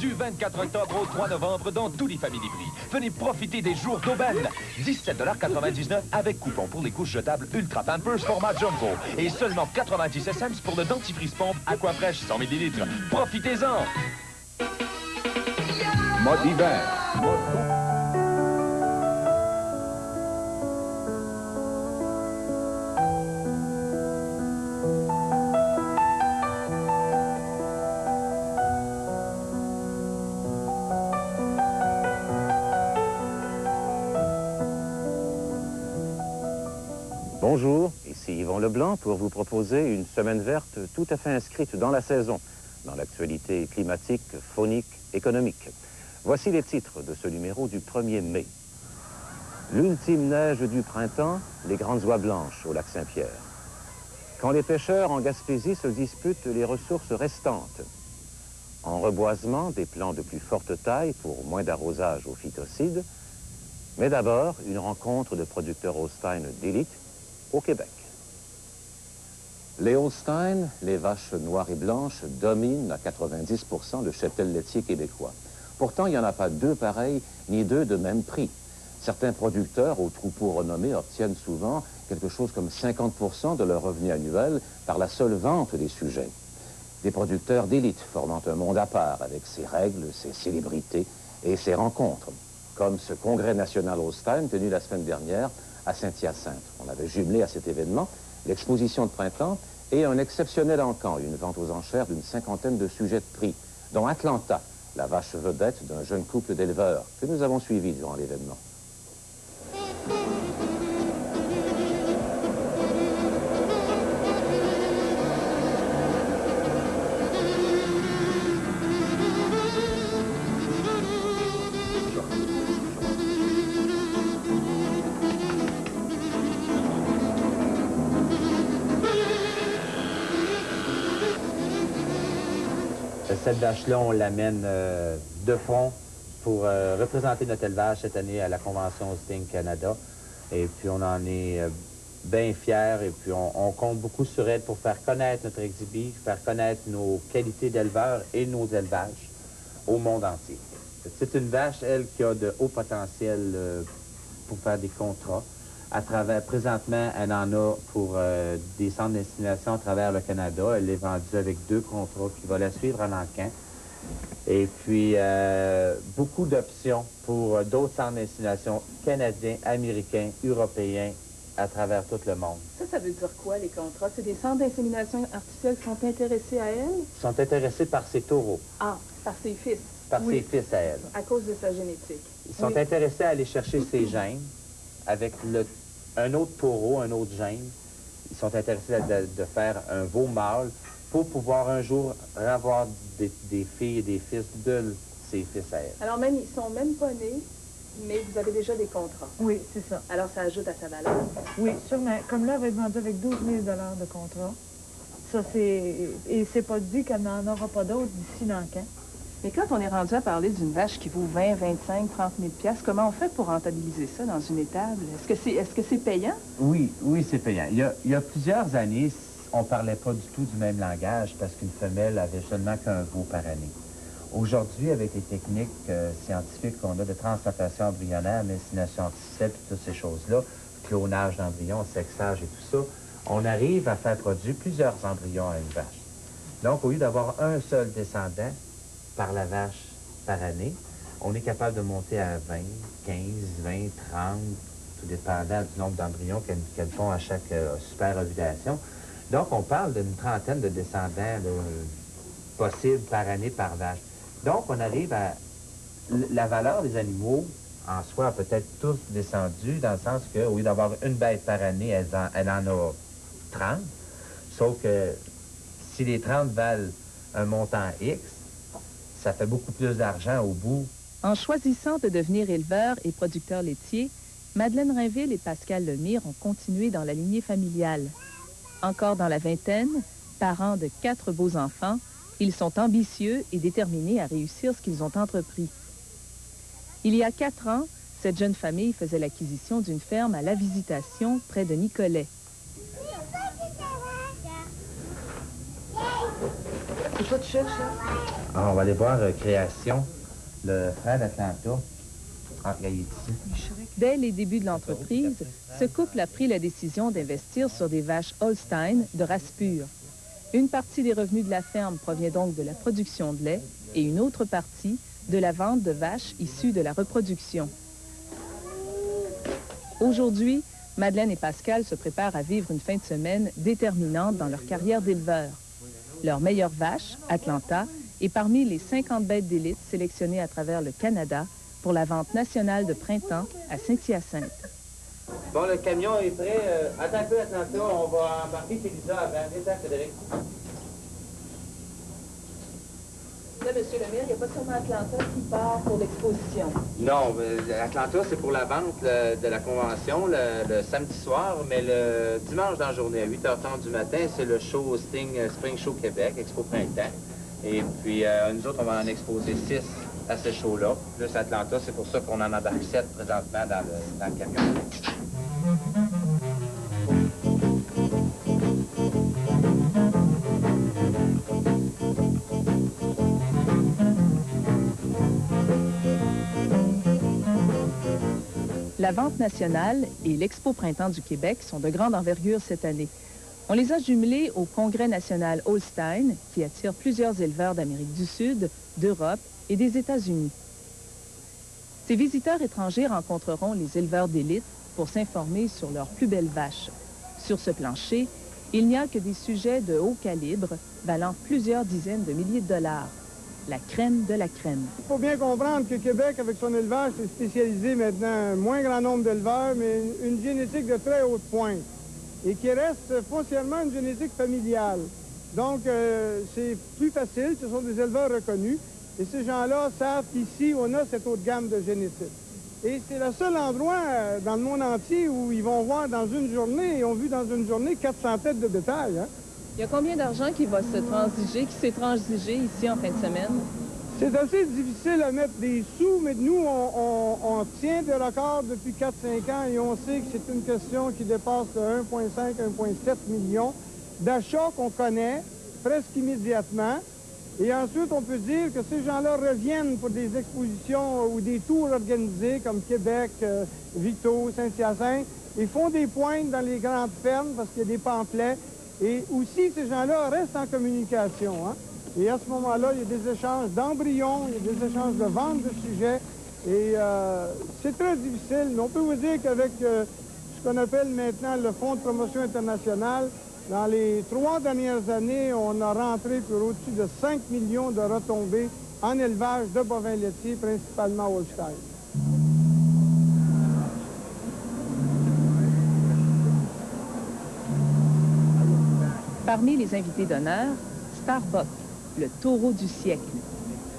Du 24 octobre au 3 novembre dans tous les Family Prix. Venez profiter des jours d'aubaine. 17,99 $ avec coupon pour les couches jetables Ultra Pampers format Jumbo. Et seulement 90 cents pour le dentifrice pompe Aquafresh 100 ml. Profitez-en! Mode hiver. Bonjour, ici Yvon Leblanc pour vous proposer une semaine verte tout à fait inscrite dans la saison, dans l'actualité climatique, faunique, économique. Voici les titres de ce numéro du 1er mai. L'ultime neige du printemps, les grandes oies blanches au lac Saint-Pierre. Quand les pêcheurs en Gaspésie se disputent les ressources restantes. En reboisement, des plants de plus forte taille pour moins d'arrosage aux phytocides. Mais d'abord, une rencontre de producteurs Holstein d'élite au Québec. Les Holstein, les vaches noires et blanches, dominent à 90% le cheptel laitier québécois. Pourtant, il n'y en a pas deux pareils, ni deux de même prix. Certains producteurs aux troupeaux renommés obtiennent souvent quelque chose comme 50% de leur revenu annuel par la seule vente des sujets. Des producteurs d'élite formant un monde à part avec ses règles, ses célébrités et ses rencontres. Comme ce congrès national Holstein tenu la semaine dernière à Saint-Hyacinthe. On avait jumelé à cet événement l'exposition de printemps et un exceptionnel encan, une vente aux enchères d'une 50aine de sujets de prix, dont Atlanta, la vache vedette d'un jeune couple d'éleveurs que nous avons suivi durant l'événement. Cette vache-là, on l'amène de front pour représenter notre élevage cette année à la Convention Holstein Canada. Et puis, on en est bien fiers. Et puis, on compte beaucoup sur elle pour faire connaître notre exhibit, faire connaître nos qualités d'éleveurs et nos élevages au monde entier. C'est une vache, elle, qui a de hauts potentiels pour faire des contrats. Présentement, elle en a pour des centres d'insémination à travers le Canada. Elle est vendue avec 2 contrats qui vont la suivre en encan. Et puis, beaucoup d'options pour d'autres centres d'insémination canadiens, américains, européens, à travers tout le monde. Ça veut dire quoi, les contrats? C'est des centres d'insémination artificielle qui sont intéressés à elle? Ils sont intéressés par ses taureaux. Ah, par ses fils. Par ses fils à elle. À cause de sa génétique. Ils sont intéressés à aller chercher ses gènes avec un autre taureau, un autre gène. Ils sont intéressés de faire un veau mâle pour pouvoir un jour avoir des filles et des fils de ses fils à elle. Alors, même, ils sont même pas nés, mais vous avez déjà des contrats. Oui, c'est ça. Alors, ça ajoute à sa valeur. Oui, sûrement. Comme là, elle va être vendue avec 12 000 $ de contrat. Ça, c'est... Et c'est pas dit qu'elle n'en aura pas d'autres d'ici l'encan. Mais quand on est rendu à parler d'une vache qui vaut 20, 25, 30 000 $, comment on fait pour rentabiliser ça dans une étable? Est-ce que c'est payant? Oui, c'est payant. Il y a plusieurs années, on parlait pas du tout du même langage parce qu'une femelle avait seulement qu'un veau par année. Aujourd'hui, avec les techniques scientifiques qu'on a de transplantation embryonnaire, insémination artificielle, puis toutes ces choses-là, clonage d'embryons, sexage et tout ça, on arrive à faire produire plusieurs embryons à une vache. Donc, au lieu d'avoir un seul descendant par la vache par année, on est capable de monter à 20, 15, 20, 30, tout dépendant du nombre d'embryons qu'elles font à chaque super ovulation. Donc, on parle d'une trentaine de descendants possibles par année par vache. Donc, on arrive à... La valeur des animaux, en soi, a peut-être tous descendu, dans le sens qu'au lieu d'avoir une bête par année, elle en a 30. Sauf que si les 30 valent un montant X, ça fait beaucoup plus d'argent au bout. En choisissant de devenir éleveur et producteur laitier, Madeleine Rainville et Pascal Lemire ont continué dans la lignée familiale. Encore dans la vingtaine, parents de 4 beaux enfants, ils sont ambitieux et déterminés à réussir ce qu'ils ont entrepris. Il y a 4 ans, cette jeune famille faisait l'acquisition d'une ferme à La Visitation, près de Nicolet. C'est quoi tu cherches, là? Alors, on va aller voir Création, le frère d'Atlanta. Ah, il est ici. Dès les débuts de l'entreprise, ce couple a pris la décision d'investir sur des vaches Holstein de race pure. Une partie des revenus de la ferme provient donc de la production de lait et une autre partie de la vente de vaches issues de la reproduction. Aujourd'hui, Madeleine et Pascal se préparent à vivre une fin de semaine déterminante dans leur carrière d'éleveur. Leur meilleure vache, Atlanta, est parmi les 50 bêtes d'élite sélectionnées à travers le Canada pour la vente nationale de printemps à Saint-Hyacinthe. Bon, le camion est prêt. Attends un peu, Atlanta, on va embarquer Félisa avant. Viens, Frédéric. Là, M. Lemire, il n'y a pas seulement Atlanta qui part pour l'exposition. Non, Atlanta, c'est pour la vente de la convention le samedi soir, mais le dimanche dans la journée, à 8h30 du matin, c'est le show Spring Show Québec, Expo Printemps. Et puis, nous autres, on va en exposer 6 à ce show-là. Plus Atlanta, c'est pour ça qu'on en embarque 7 présentement dans le camion. La vente nationale et l'Expo Printemps du Québec sont de grande envergure cette année. On les a jumelés au Congrès national Holstein, qui attire plusieurs éleveurs d'Amérique du Sud, d'Europe et des États-Unis. Ces visiteurs étrangers rencontreront les éleveurs d'élite pour s'informer sur leurs plus belles vaches. Sur ce plancher, il n'y a que des sujets de haut calibre valant plusieurs dizaines de milliers de dollars. La crème de la crème. Il faut bien comprendre que Québec, avec son élevage, s'est spécialisé maintenant un moins grand nombre d'éleveurs, mais une génétique de très haute pointe et qui reste foncièrement une génétique familiale. Donc, c'est plus facile, ce sont des éleveurs reconnus et ces gens-là savent qu'ici, on a cette haute gamme de génétique. Et c'est le seul endroit dans le monde entier où ils vont voir dans une journée, ils ont vu dans une journée 400 têtes de bétail. Hein? Il y a combien d'argent qui va se transiger, qui s'est transigé ici en fin de semaine? C'est assez difficile à mettre des sous, mais nous, on tient des records depuis 4-5 ans et on sait que c'est une question qui dépasse 1,5-1,7 millions d'achats qu'on connaît presque immédiatement. Et ensuite, on peut dire que ces gens-là reviennent pour des expositions ou des tours organisés comme Québec, Victo, Saint-Hyacinthe. Ils font des pointes dans les grandes fermes parce qu'il y a des pamphlets. Et aussi, ces gens-là restent en communication. Hein? Et à ce moment-là, il y a des échanges d'embryons, il y a des échanges de vente de sujets. Et c'est très difficile. Mais on peut vous dire qu'avec ce qu'on appelle maintenant le Fonds de promotion internationale, dans les 3 dernières années, on a rentré pour au-dessus de 5 millions de retombées en élevage de bovins laitiers, principalement Holstein. Parmi les invités d'honneur, Starbuck, le taureau du siècle.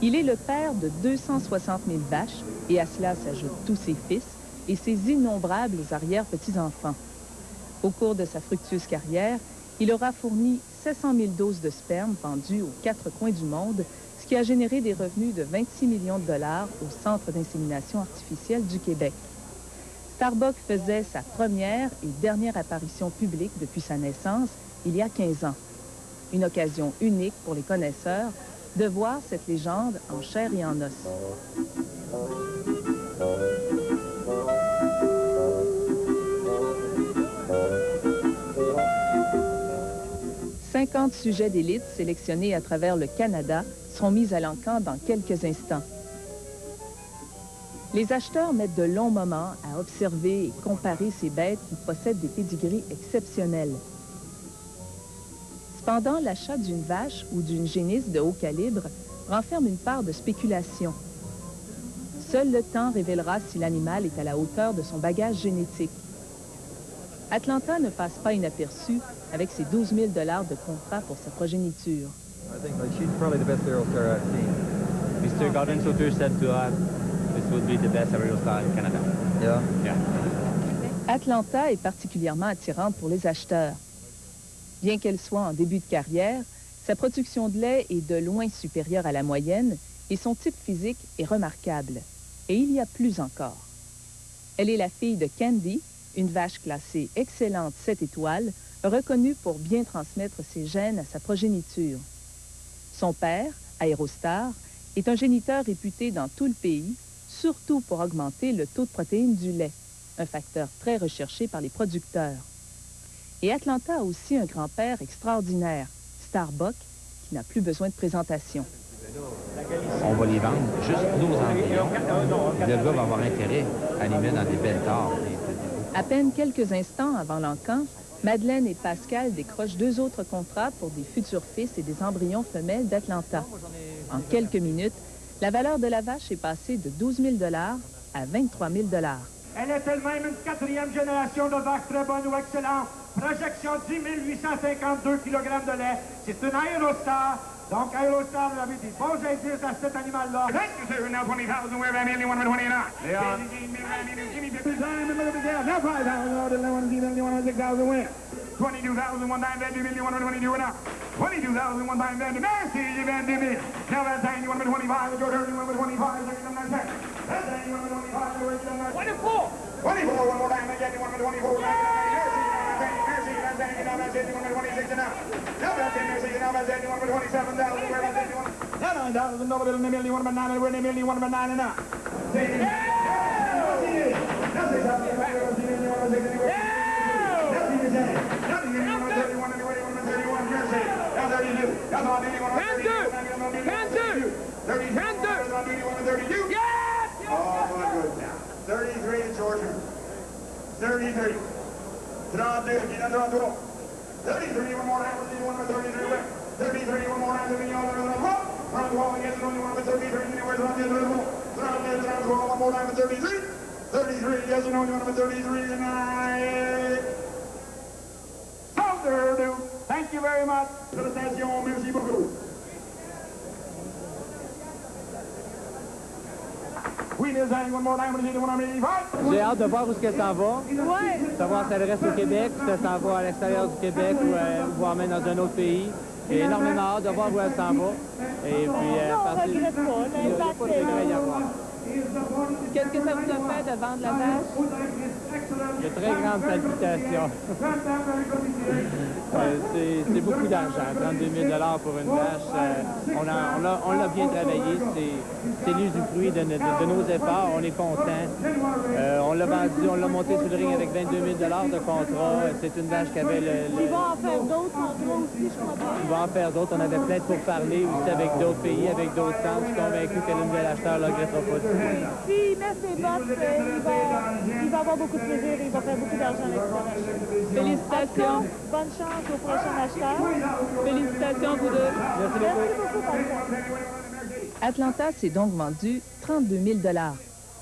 Il est le père de 260 000 vaches et à cela s'ajoutent tous ses fils et ses innombrables arrière-petits-enfants. Au cours de sa fructueuse carrière, il aura fourni 700 000 doses de sperme vendues aux 4 coins du monde, ce qui a généré des revenus de 26 millions de dollars au Centre d'insémination artificielle du Québec. Starbuck faisait sa première et dernière apparition publique depuis sa naissance il y a 15 ans. Une occasion unique pour les connaisseurs de voir cette légende en chair et en os. « 50 sujets d'élite sélectionnés à travers le Canada seront mis à l'encan dans quelques instants. Les acheteurs mettent de longs moments à observer et comparer ces bêtes qui possèdent des pédigris exceptionnels. Cependant, l'achat d'une vache ou d'une génisse de haut calibre renferme une part de spéculation. Seul le temps révélera si l'animal est à la hauteur de son bagage génétique. Atlanta ne passe pas inaperçu avec ses 12 000 $ de contrat pour sa progéniture. She's probably the best aerial star I've seen. Mr. Gordon Sauter said to us, this would be the best aerial star in Canada. Yeah. Atlanta est particulièrement attirante pour les acheteurs. Bien qu'elle soit en début de carrière, sa production de lait est de loin supérieure à la moyenne et son type physique est remarquable. Et il y a plus encore. Elle est la fille de Candy, une vache classée excellente 7 étoiles, reconnue pour bien transmettre ses gènes à sa progéniture. Son père, Aérostar, est un géniteur réputé dans tout le pays, surtout pour augmenter le taux de protéines du lait, un facteur très recherché par les producteurs. Et Atlanta a aussi un grand-père extraordinaire, Starbuck, qui n'a plus besoin de présentation. On va les vendre juste nos embryons. L'éleveur va avoir intérêt à les mettre dans des belles tares. À peine quelques instants avant l'encan, Madeleine et Pascal décrochent 2 autres contrats pour des futurs fils et des embryons femelles d'Atlanta. En quelques minutes, la valeur de la vache est passée de 12 000 $ à 23 000 $. Elle est elle-même une 4e génération de vaches très bonnes ou excellentes. Projection 10 852 kg de lait. C'est une Aérostar. Donc, Aérostar, vous avez des bons indices à cet animal-là. Thank you, sir. Now 20,000, we're at 1,129. They are. Now 5,000, 22,000, one time, 22,122 now. 22,000, one time, merci, you van de Mille. Now that's 1,125, your turn, 1,125, 24. 24, one more time, again, 1,124. Merci, that's 1,126 now. Now that's 1,127,000, we're at 9,000, no, we're at 1,900, we're at 1,109 now. Oh, my goodness. 33 to Georgia. 33. 33, one more time. 33, 33, one more time. 33, one more time. 33. 33, yes, you know, you want to 33 tonight. Sounder, thank you very much. Félicitations, merci beaucoup. J'ai hâte de voir où est-ce que ça va. Ouais. Savoir si elle reste au Québec, si elle s'en va à l'extérieur du Québec ou voire même dans un autre pays. J'ai énormément hâte de voir où elle s'en va. Et puis, Non, on ne regrette pas. il n'y a pas de regret à avoir. Qu'est-ce que ça vous a fait de vendre la vache? Il y a très grande palpitation. C'est beaucoup d'argent, 32 000 $ pour une vache. On l'a bien travaillé. C'est l'usufruit de nos efforts. On est content. On l'a vendu, on l'a monté sur le ring avec 22 000 $ de contrat. C'est une vache qui avait Ils vont en faire d'autres contrats aussi, je crois pas. Il va en faire d'autres. On avait plein de pourparlers aussi avec d'autres pays, avec d'autres centres. Je suis convaincu que le nouvel acheteur ne le regrettera pas. S'il met ses bottes, il va avoir beaucoup de plaisir et il va faire beaucoup d'argent avec sa vache. Félicitations. Bonne chance au prochain acheteur. Félicitations, vous deux. Merci beaucoup, Pascal. Atlanta s'est donc vendu 32 000 $.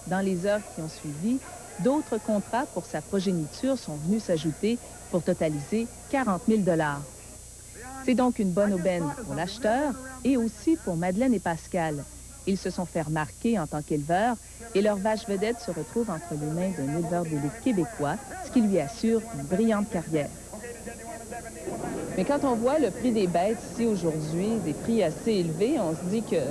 Dans les heures qui ont suivi, d'autres contrats pour sa progéniture sont venus s'ajouter pour totaliser 40 000 $. C'est donc une bonne aubaine pour l'acheteur et aussi pour Madeleine et Pascal. Ils se sont fait remarquer en tant qu'éleveurs et leur vache vedette se retrouve entre les mains d'un éleveur d'élite québécois, ce qui lui assure une brillante carrière. Mais quand on voit le prix des bêtes ici aujourd'hui, des prix assez élevés, on se dit que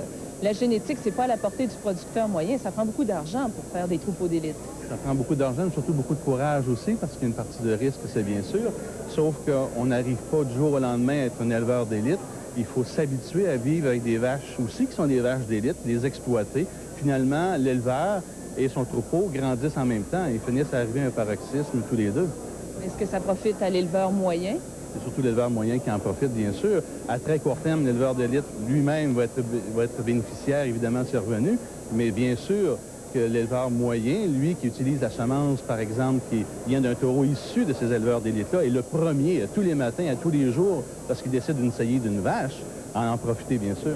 la génétique, c'est pas à la portée du producteur moyen. Ça prend beaucoup d'argent pour faire des troupeaux d'élite. Ça prend beaucoup d'argent, mais surtout beaucoup de courage aussi, parce qu'il y a une partie de risque, c'est bien sûr. Sauf qu'on n'arrive pas du jour au lendemain à être un éleveur d'élite. Il faut s'habituer à vivre avec des vaches aussi qui sont des vaches d'élite, les exploiter. Finalement, l'éleveur et son troupeau grandissent en même temps et finissent à arriver à un paroxysme tous les deux. Est-ce que ça profite à l'éleveur moyen? C'est surtout l'éleveur moyen qui en profite, bien sûr. À très court terme, l'éleveur d'élite lui-même va être bénéficiaire, évidemment, de ses revenus. Mais bien sûr que l'éleveur moyen, lui, qui utilise la semence, par exemple, qui vient d'un taureau issu de ces éleveurs d'élite-là, est le premier, tous les matins, à tous les jours, lorsqu'il décide d'une saillie d'une vache, à en profiter, bien sûr.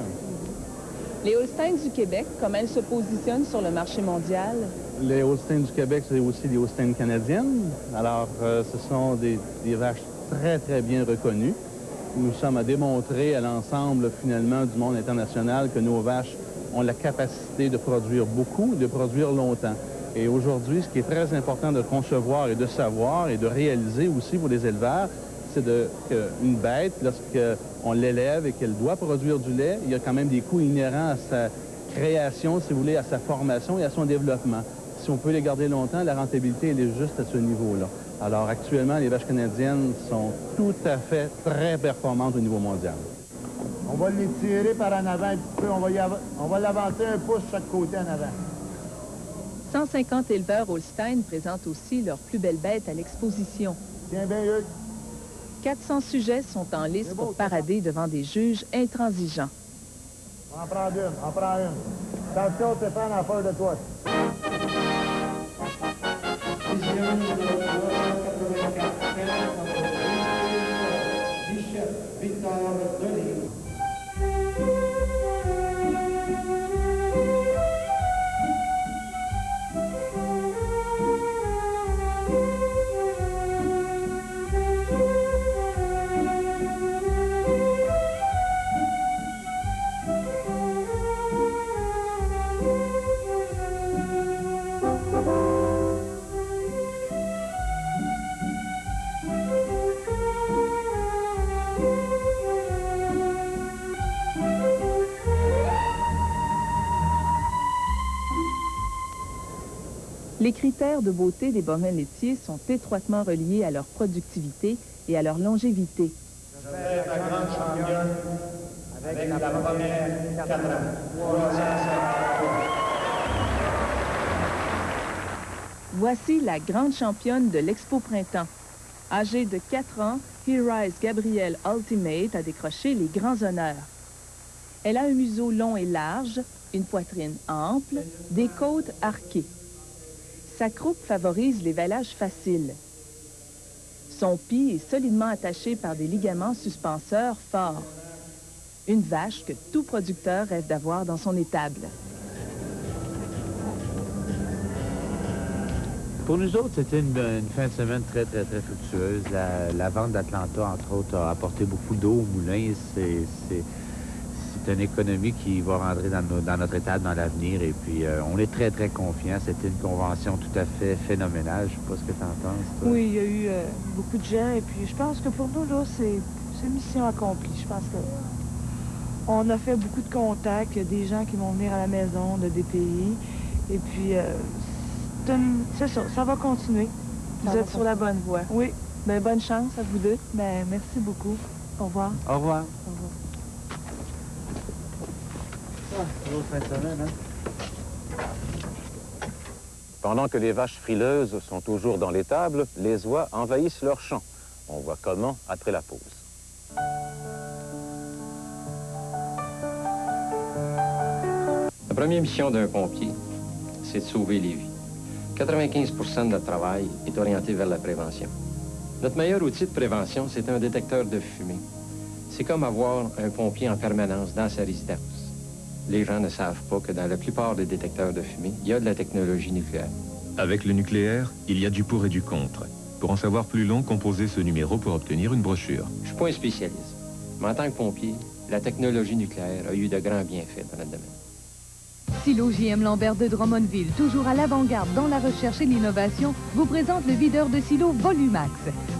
Les Holsteins du Québec, comment elles se positionnent sur le marché mondial? Les Holsteins du Québec, c'est aussi les Holsteins canadiennes. Alors, ce sont des vaches très, très bien reconnues. Nous sommes à démontrer à l'ensemble, finalement, du monde international que nos vaches ont la capacité de produire beaucoup, de produire longtemps. Et aujourd'hui, ce qui est très important de concevoir et de savoir et de réaliser aussi pour les éleveurs, c'est qu'une bête, lorsqu'on l'élève et qu'elle doit produire du lait, il y a quand même des coûts inhérents à sa création, si vous voulez, à sa formation et à son développement. Si on peut les garder longtemps, la rentabilité, elle est juste à ce niveau-là. Alors actuellement, les vaches canadiennes sont tout à fait très performantes au niveau mondial. On va l'étirer par en avant un petit peu. On va l'avancer un pouce chaque côté en avant. 150 éleveurs Holstein présentent aussi leurs plus belles bêtes à l'exposition. Tiens bien, Hugues. 400 sujets sont en lice pour parader devant des juges intransigeants. On en prend une, on prend une. Attention, Stéphane, en peur de toi. Les critères de beauté des bovins laitiers sont étroitement reliés à leur productivité et à leur longévité. Je vais la grande championne avec la première 4 ans. 353. Voici la grande championne de l'Expo Printemps. Âgée de 4 ans, Here-Rise Gabrielle Ultimate a décroché les grands honneurs. Elle a un museau long et large, une poitrine ample, des côtes arquées. Sa croupe favorise l'évalage facile. Son pied est solidement attaché par des ligaments suspenseurs forts. Une vache que tout producteur rêve d'avoir dans son étable. Pour nous autres, c'était une fin de semaine très fructueuse. La vente d'Atlanta, entre autres, a apporté beaucoup d'eau au moulin. C'est une économie qui va rentrer dans notre étable dans l'avenir. Et puis, on est très confiants. C'était une convention tout à fait phénoménale. Je ne sais pas ce que tu en penses, toi. Oui, il y a eu beaucoup de gens. Et puis, je pense que pour nous, là, c'est mission accomplie. Je pense qu'on a fait beaucoup de contacts. Il y a des gens qui vont venir à la maison de des pays. Et puis, c'est ça, ça va continuer. Vous êtes sur la bonne voie. Oui. Bien, bonne chance à vous deux. Bien, merci beaucoup. Au revoir. Au revoir. Au revoir. Grosse fin de semaine, hein? Pendant que les vaches frileuses sont toujours dans l'étable, les oies envahissent leur champ. On voit comment après la pause. La première mission d'un pompier, c'est de sauver les vies. 95% de notre travail est orienté vers la prévention. Notre meilleur outil de prévention, c'est un détecteur de fumée. C'est comme avoir un pompier en permanence dans sa résidence. Les gens ne savent pas que dans la plupart des détecteurs de fumée, il y a de la technologie nucléaire. Avec le nucléaire, il y a du pour et du contre. Pour en savoir plus long, composez ce numéro pour obtenir une brochure. Je ne suis pas un spécialiste, mais en tant que pompier, la technologie nucléaire a eu de grands bienfaits dans notre domaine. Silo JM Lambert de Drummondville, toujours à l'avant-garde dans la recherche et l'innovation, vous présente le videur de silo Volumax.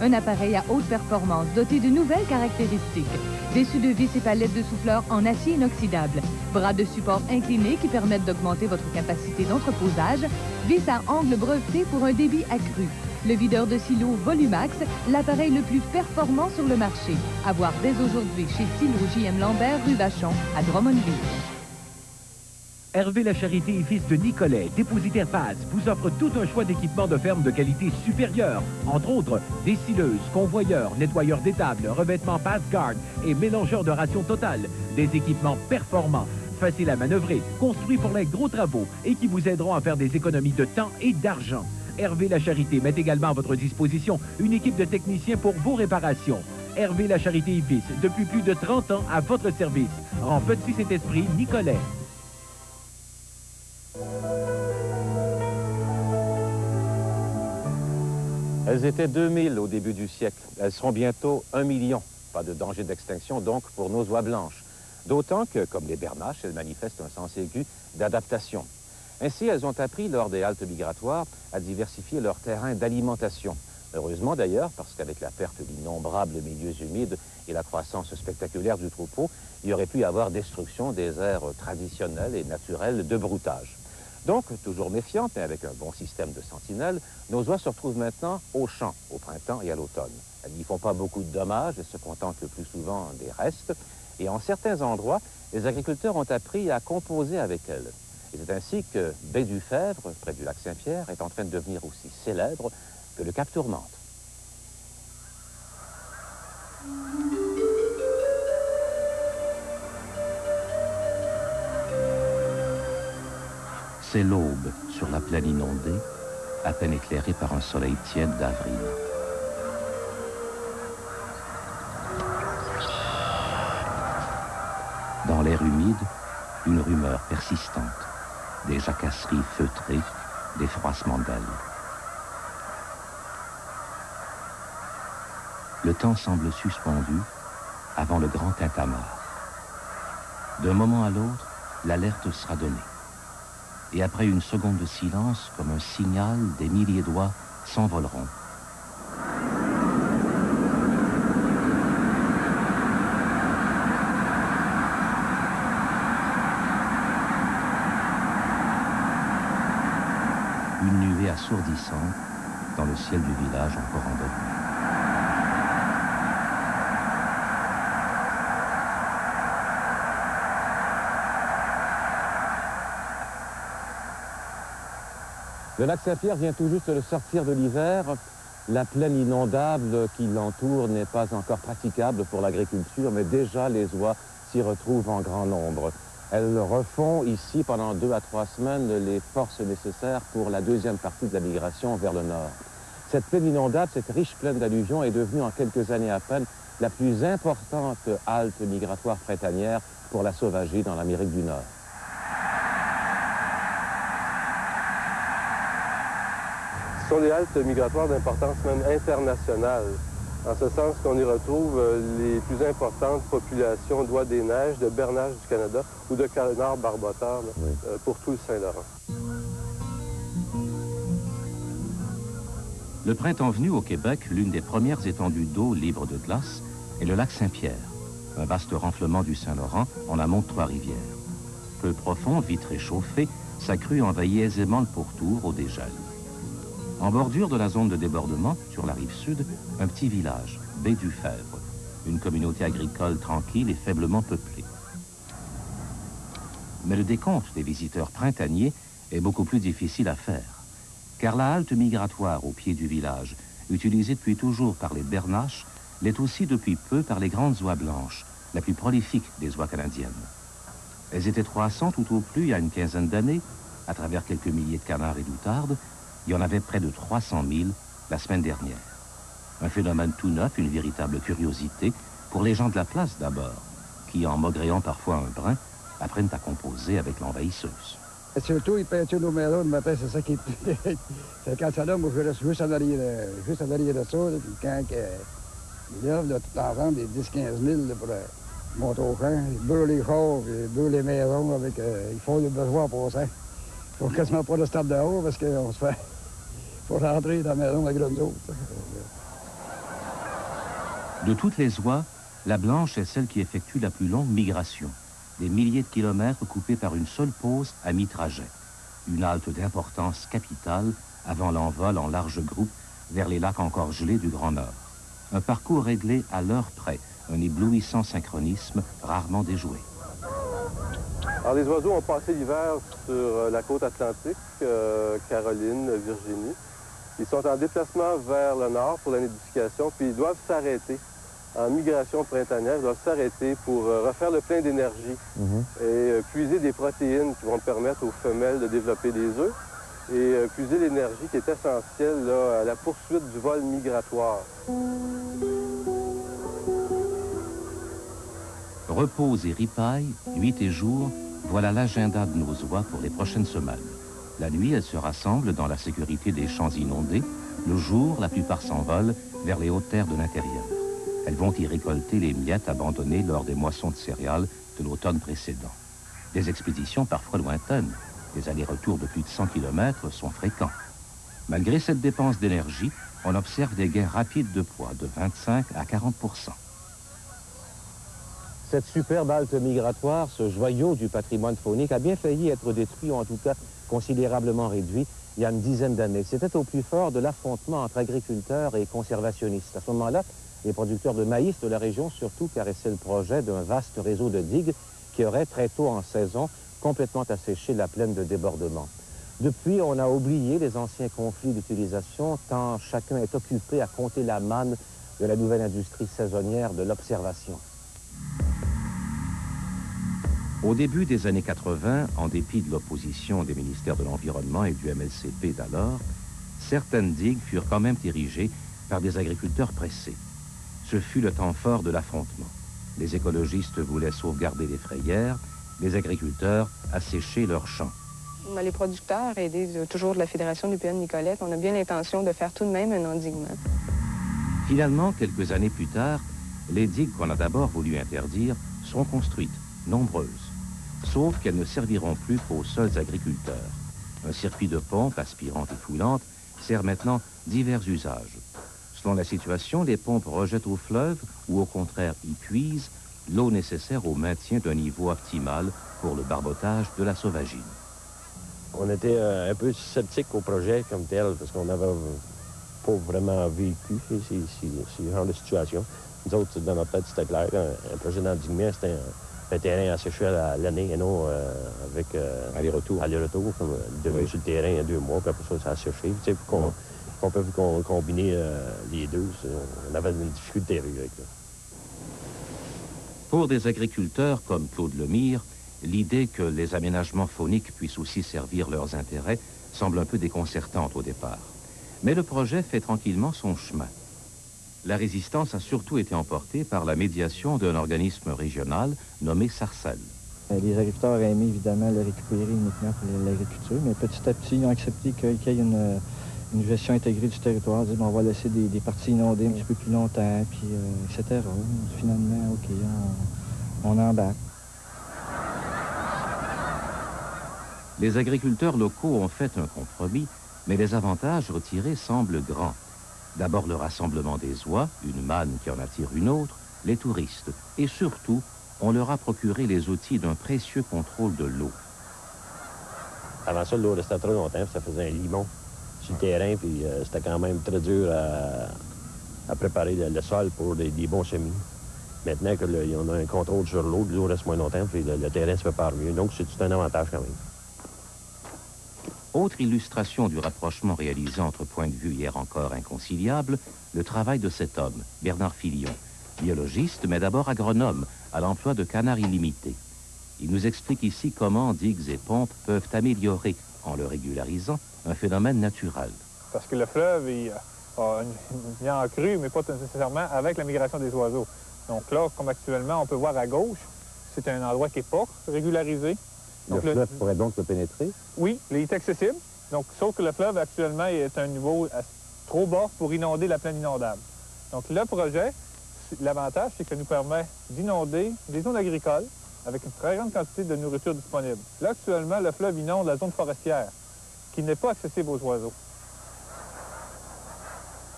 Un appareil à haute performance doté de nouvelles caractéristiques. Dessus de vis et palettes de souffleurs en acier inoxydable. Bras de support inclinés qui permettent d'augmenter votre capacité d'entreposage. Vis à angle breveté pour un débit accru. Le videur de silo Volumax, l'appareil le plus performant sur le marché. À voir dès aujourd'hui chez Silo JM Lambert, rue Vachon, à Drummondville. Hervé Lacharité et fils de Nicolet, dépositaire Paz, vous offre tout un choix d'équipements de ferme de qualité supérieure. Entre autres, dessileuses, convoyeurs, nettoyeurs d'étable, revêtements PazGuard et mélangeurs de ration totale. Des équipements performants, faciles à manœuvrer, construits pour les gros travaux et qui vous aideront à faire des économies de temps et d'argent. Hervé Lacharité met également à votre disposition une équipe de techniciens pour vos réparations. Hervé Lacharité et fils, depuis plus de 30 ans à votre service. Rend Petit-Saint-Esprit, Nicolet. Elles étaient 2000 au début du siècle. Elles seront bientôt 1 million. Pas de danger d'extinction donc pour nos oies blanches. D'autant que, comme les bernaches, elles manifestent un sens aigu d'adaptation. Ainsi, elles ont appris lors des haltes migratoires à diversifier leur terrain d'alimentation. Heureusement d'ailleurs, parce qu'avec la perte d'innombrables milieux humides et la croissance spectaculaire du troupeau, il y aurait pu y avoir destruction des aires traditionnelles et naturelles de broutage. Donc, toujours méfiantes, mais avec un bon système de sentinelles, nos oies se retrouvent maintenant au champ, au printemps et à l'automne. Elles n'y font pas beaucoup de dommages et se contentent le plus souvent des restes, Et en certains endroits, les agriculteurs ont appris à composer avec elle. Et c'est ainsi que Baie du Fèvre, près du lac Saint-Pierre, est en train de devenir aussi célèbre que le Cap Tourmente. C'est l'aube sur la plaine inondée, à peine éclairée par un soleil tiède d'avril. Dans l'air humide, une rumeur persistante, des jacasseries feutrées, des froissements d'ailes. Le temps semble suspendu avant le grand tintamarre. D'un moment à l'autre, l'alerte sera donnée. Et après une seconde de silence, comme un signal, des milliers d'oies s'envoleront. Une nuée assourdissante dans le ciel du village encore endormi. Le lac Saint-Pierre vient tout juste de sortir de l'hiver. La plaine inondable qui l'entoure n'est pas encore praticable pour l'agriculture, mais déjà les oies s'y retrouvent en grand nombre. Elles refont ici pendant 2 à 3 semaines les forces nécessaires pour la deuxième partie de la migration vers le nord. Cette plaine inondable, cette riche plaine d'alluvions est devenue en quelques années à peine la plus importante halte migratoire printanière pour la sauvagerie dans l'Amérique du Nord. Ce sont des haltes migratoires d'importance même internationale, en ce sens qu'on y retrouve les plus importantes populations d'oies des neiges, de bernaches du Canada ou de canards barboteurs pour tout le Saint-Laurent. Le printemps venu au Québec, l'une des premières étendues d'eau libres de glace est le lac Saint-Pierre, un vaste renflement du Saint-Laurent en amont de Trois-Rivières. Peu profond, vite réchauffé, sa crue envahit aisément le pourtour au dégel. En bordure de la zone de débordement, sur la rive sud, un petit village, Baie du Fèvre, une communauté agricole tranquille et faiblement peuplée. Mais le décompte des visiteurs printaniers est beaucoup plus difficile à faire, car la halte migratoire au pied du village, utilisée depuis toujours par les bernaches, l'est aussi depuis peu par les grandes oies blanches, la plus prolifique des oies canadiennes. Elles étaient 300 tout au plus il y a une quinzaine d'années, à travers quelques milliers de canards et d'outardes. Il y en avait près de 300 000 la semaine dernière. Un phénomène tout neuf, une véritable curiosité, pour les gens de la place d'abord, qui, en maugréant parfois un brin, apprennent à composer avec l'envahisseuse. Surtout, ils peinturent nos maisons le matin, c'est ça qui est... C'est quand ça là, moi, je reste juste en arrière de ça, là, puis quand ils lèvent de tout ensemble des 10-15 000 là, pour monter au camp, ils beurrent les chars, puis ils beurrent les maisons avec... ils font le besoin pour ça. Il faut quasiment pas de stade dehors parce qu'on se fait... Il faut rentrer dans la maison avec nous autres. De toutes les oies, la blanche est celle qui effectue la plus longue migration. Des milliers de kilomètres coupés par une seule pause à mi-trajet. Une halte d'importance capitale avant l'envol en large groupe vers les lacs encore gelés du Grand Nord. Un parcours réglé à l'heure près, un éblouissant synchronisme rarement déjoué. Alors, les oiseaux ont passé l'hiver sur la côte atlantique, Caroline, Virginie. Ils sont en déplacement vers le nord pour la nidification, puis ils doivent s'arrêter. En migration printanière, ils doivent s'arrêter pour refaire le plein d'énergie et puiser des protéines qui vont permettre aux femelles de développer des œufs et puiser l'énergie qui est essentielle là, à la poursuite du vol migratoire. Repos et ripaille, nuit et jour, voilà l'agenda de nos oies pour les prochaines semaines. La nuit, elles se rassemblent dans la sécurité des champs inondés. Le jour, la plupart s'envolent vers les hautes terres de l'intérieur. Elles vont y récolter les miettes abandonnées lors des moissons de céréales de l'automne précédent. Des expéditions parfois lointaines, des allers-retours de plus de 100 km sont fréquents. Malgré cette dépense d'énergie, on observe des gains rapides de poids de 25 à 40%. Cette superbe halte migratoire, ce joyau du patrimoine faunique, a bien failli être détruit, ou en tout cas considérablement réduit, il y a une dizaine d'années. C'était au plus fort de l'affrontement entre agriculteurs et conservationnistes. À ce moment-là, Les producteurs de maïs de la région surtout caressaient le projet d'un vaste réseau de digues qui aurait très tôt en saison complètement asséché la plaine de débordement. Depuis, on a oublié les anciens conflits d'utilisation tant chacun est occupé à compter la manne de la nouvelle industrie saisonnière de l'observation. Au début des années 80, en dépit de l'opposition des ministères de l'Environnement et du MLCP d'alors, certaines digues furent quand même dirigées par des agriculteurs pressés. Ce fut le temps fort de l'affrontement. Les écologistes voulaient sauvegarder les frayères, les agriculteurs assécher leurs champs. Les producteurs, aidés toujours de la Fédération du PN Nicolette, on a bien l'intention de faire tout de même un endiguement. Finalement, quelques années plus tard, les digues qu'on a d'abord voulu interdire sont construites, nombreuses. Sauf qu'elles ne serviront plus qu'aux seuls agriculteurs. Un circuit de pompes aspirantes et foulantes sert maintenant divers usages. Selon la situation, les pompes rejettent au fleuve ou au contraire y puisent l'eau nécessaire au maintien d'un niveau optimal pour le barbotage de la sauvagine. On était un peu sceptiques au projet comme tel parce qu'on n'avait pas vraiment vécu ce genre de situation. Nous autres, dans notre tête, c'était clair. Un projet d'endiguement, c'était un terrain asséché à l'année et non avec aller-retour. Aller-retour, comme devenu sur le terrain il y a 2 mois, puis après ça, ça a séché. Tu sais, qu'on peut combiner les deux, on avait une difficulté avec ça. Pour des agriculteurs comme Claude Lemire, l'idée que les aménagements fauniques puissent aussi servir leurs intérêts semble un peu déconcertante au départ. Mais le projet fait tranquillement son chemin. La résistance a surtout été emportée par la médiation d'un organisme régional nommé Sarcelles. Les agriculteurs auraient aimé évidemment le récupérer uniquement pour l'agriculture, mais petit à petit, ils ont accepté qu'il y ait une gestion intégrée du territoire. Ils disent, on va laisser des parties inondées un petit peu plus longtemps, puis etc. Finalement, OK, on embarque. Les agriculteurs locaux ont fait un compromis, mais les avantages retirés semblent grands. D'abord le rassemblement des oies, une manne qui en attire une autre, les touristes, et surtout, on leur a procuré les outils d'un précieux contrôle de l'eau. Avant ça, l'eau restait trop longtemps, ça faisait un limon sur le terrain, puis c'était quand même très dur à préparer le sol pour des bons semis. Maintenant qu'on a un contrôle sur l'eau reste moins longtemps, puis le terrain se prépare mieux, donc c'est un avantage quand même. Autre illustration du rapprochement réalisé entre points de vue hier encore inconciliables, le travail de cet homme, Bernard Filion, biologiste, mais d'abord agronome, à l'emploi de canards illimités. Il nous explique ici comment digues et pompes peuvent améliorer, en le régularisant, un phénomène naturel. Parce que le fleuve, il vient en crue, mais pas nécessairement avec la migration des oiseaux. Donc là, comme actuellement, on peut voir à gauche, c'est un endroit qui n'est pas régularisé. Donc, le fleuve pourrait donc le pénétrer? Oui, il est accessible. Donc, sauf que le fleuve actuellement est à un niveau trop bas pour inonder la plaine inondable. Donc, le projet, l'avantage, c'est que nous permet d'inonder des zones agricoles avec une très grande quantité de nourriture disponible. Là, actuellement, le fleuve inonde la zone forestière, qui n'est pas accessible aux oiseaux.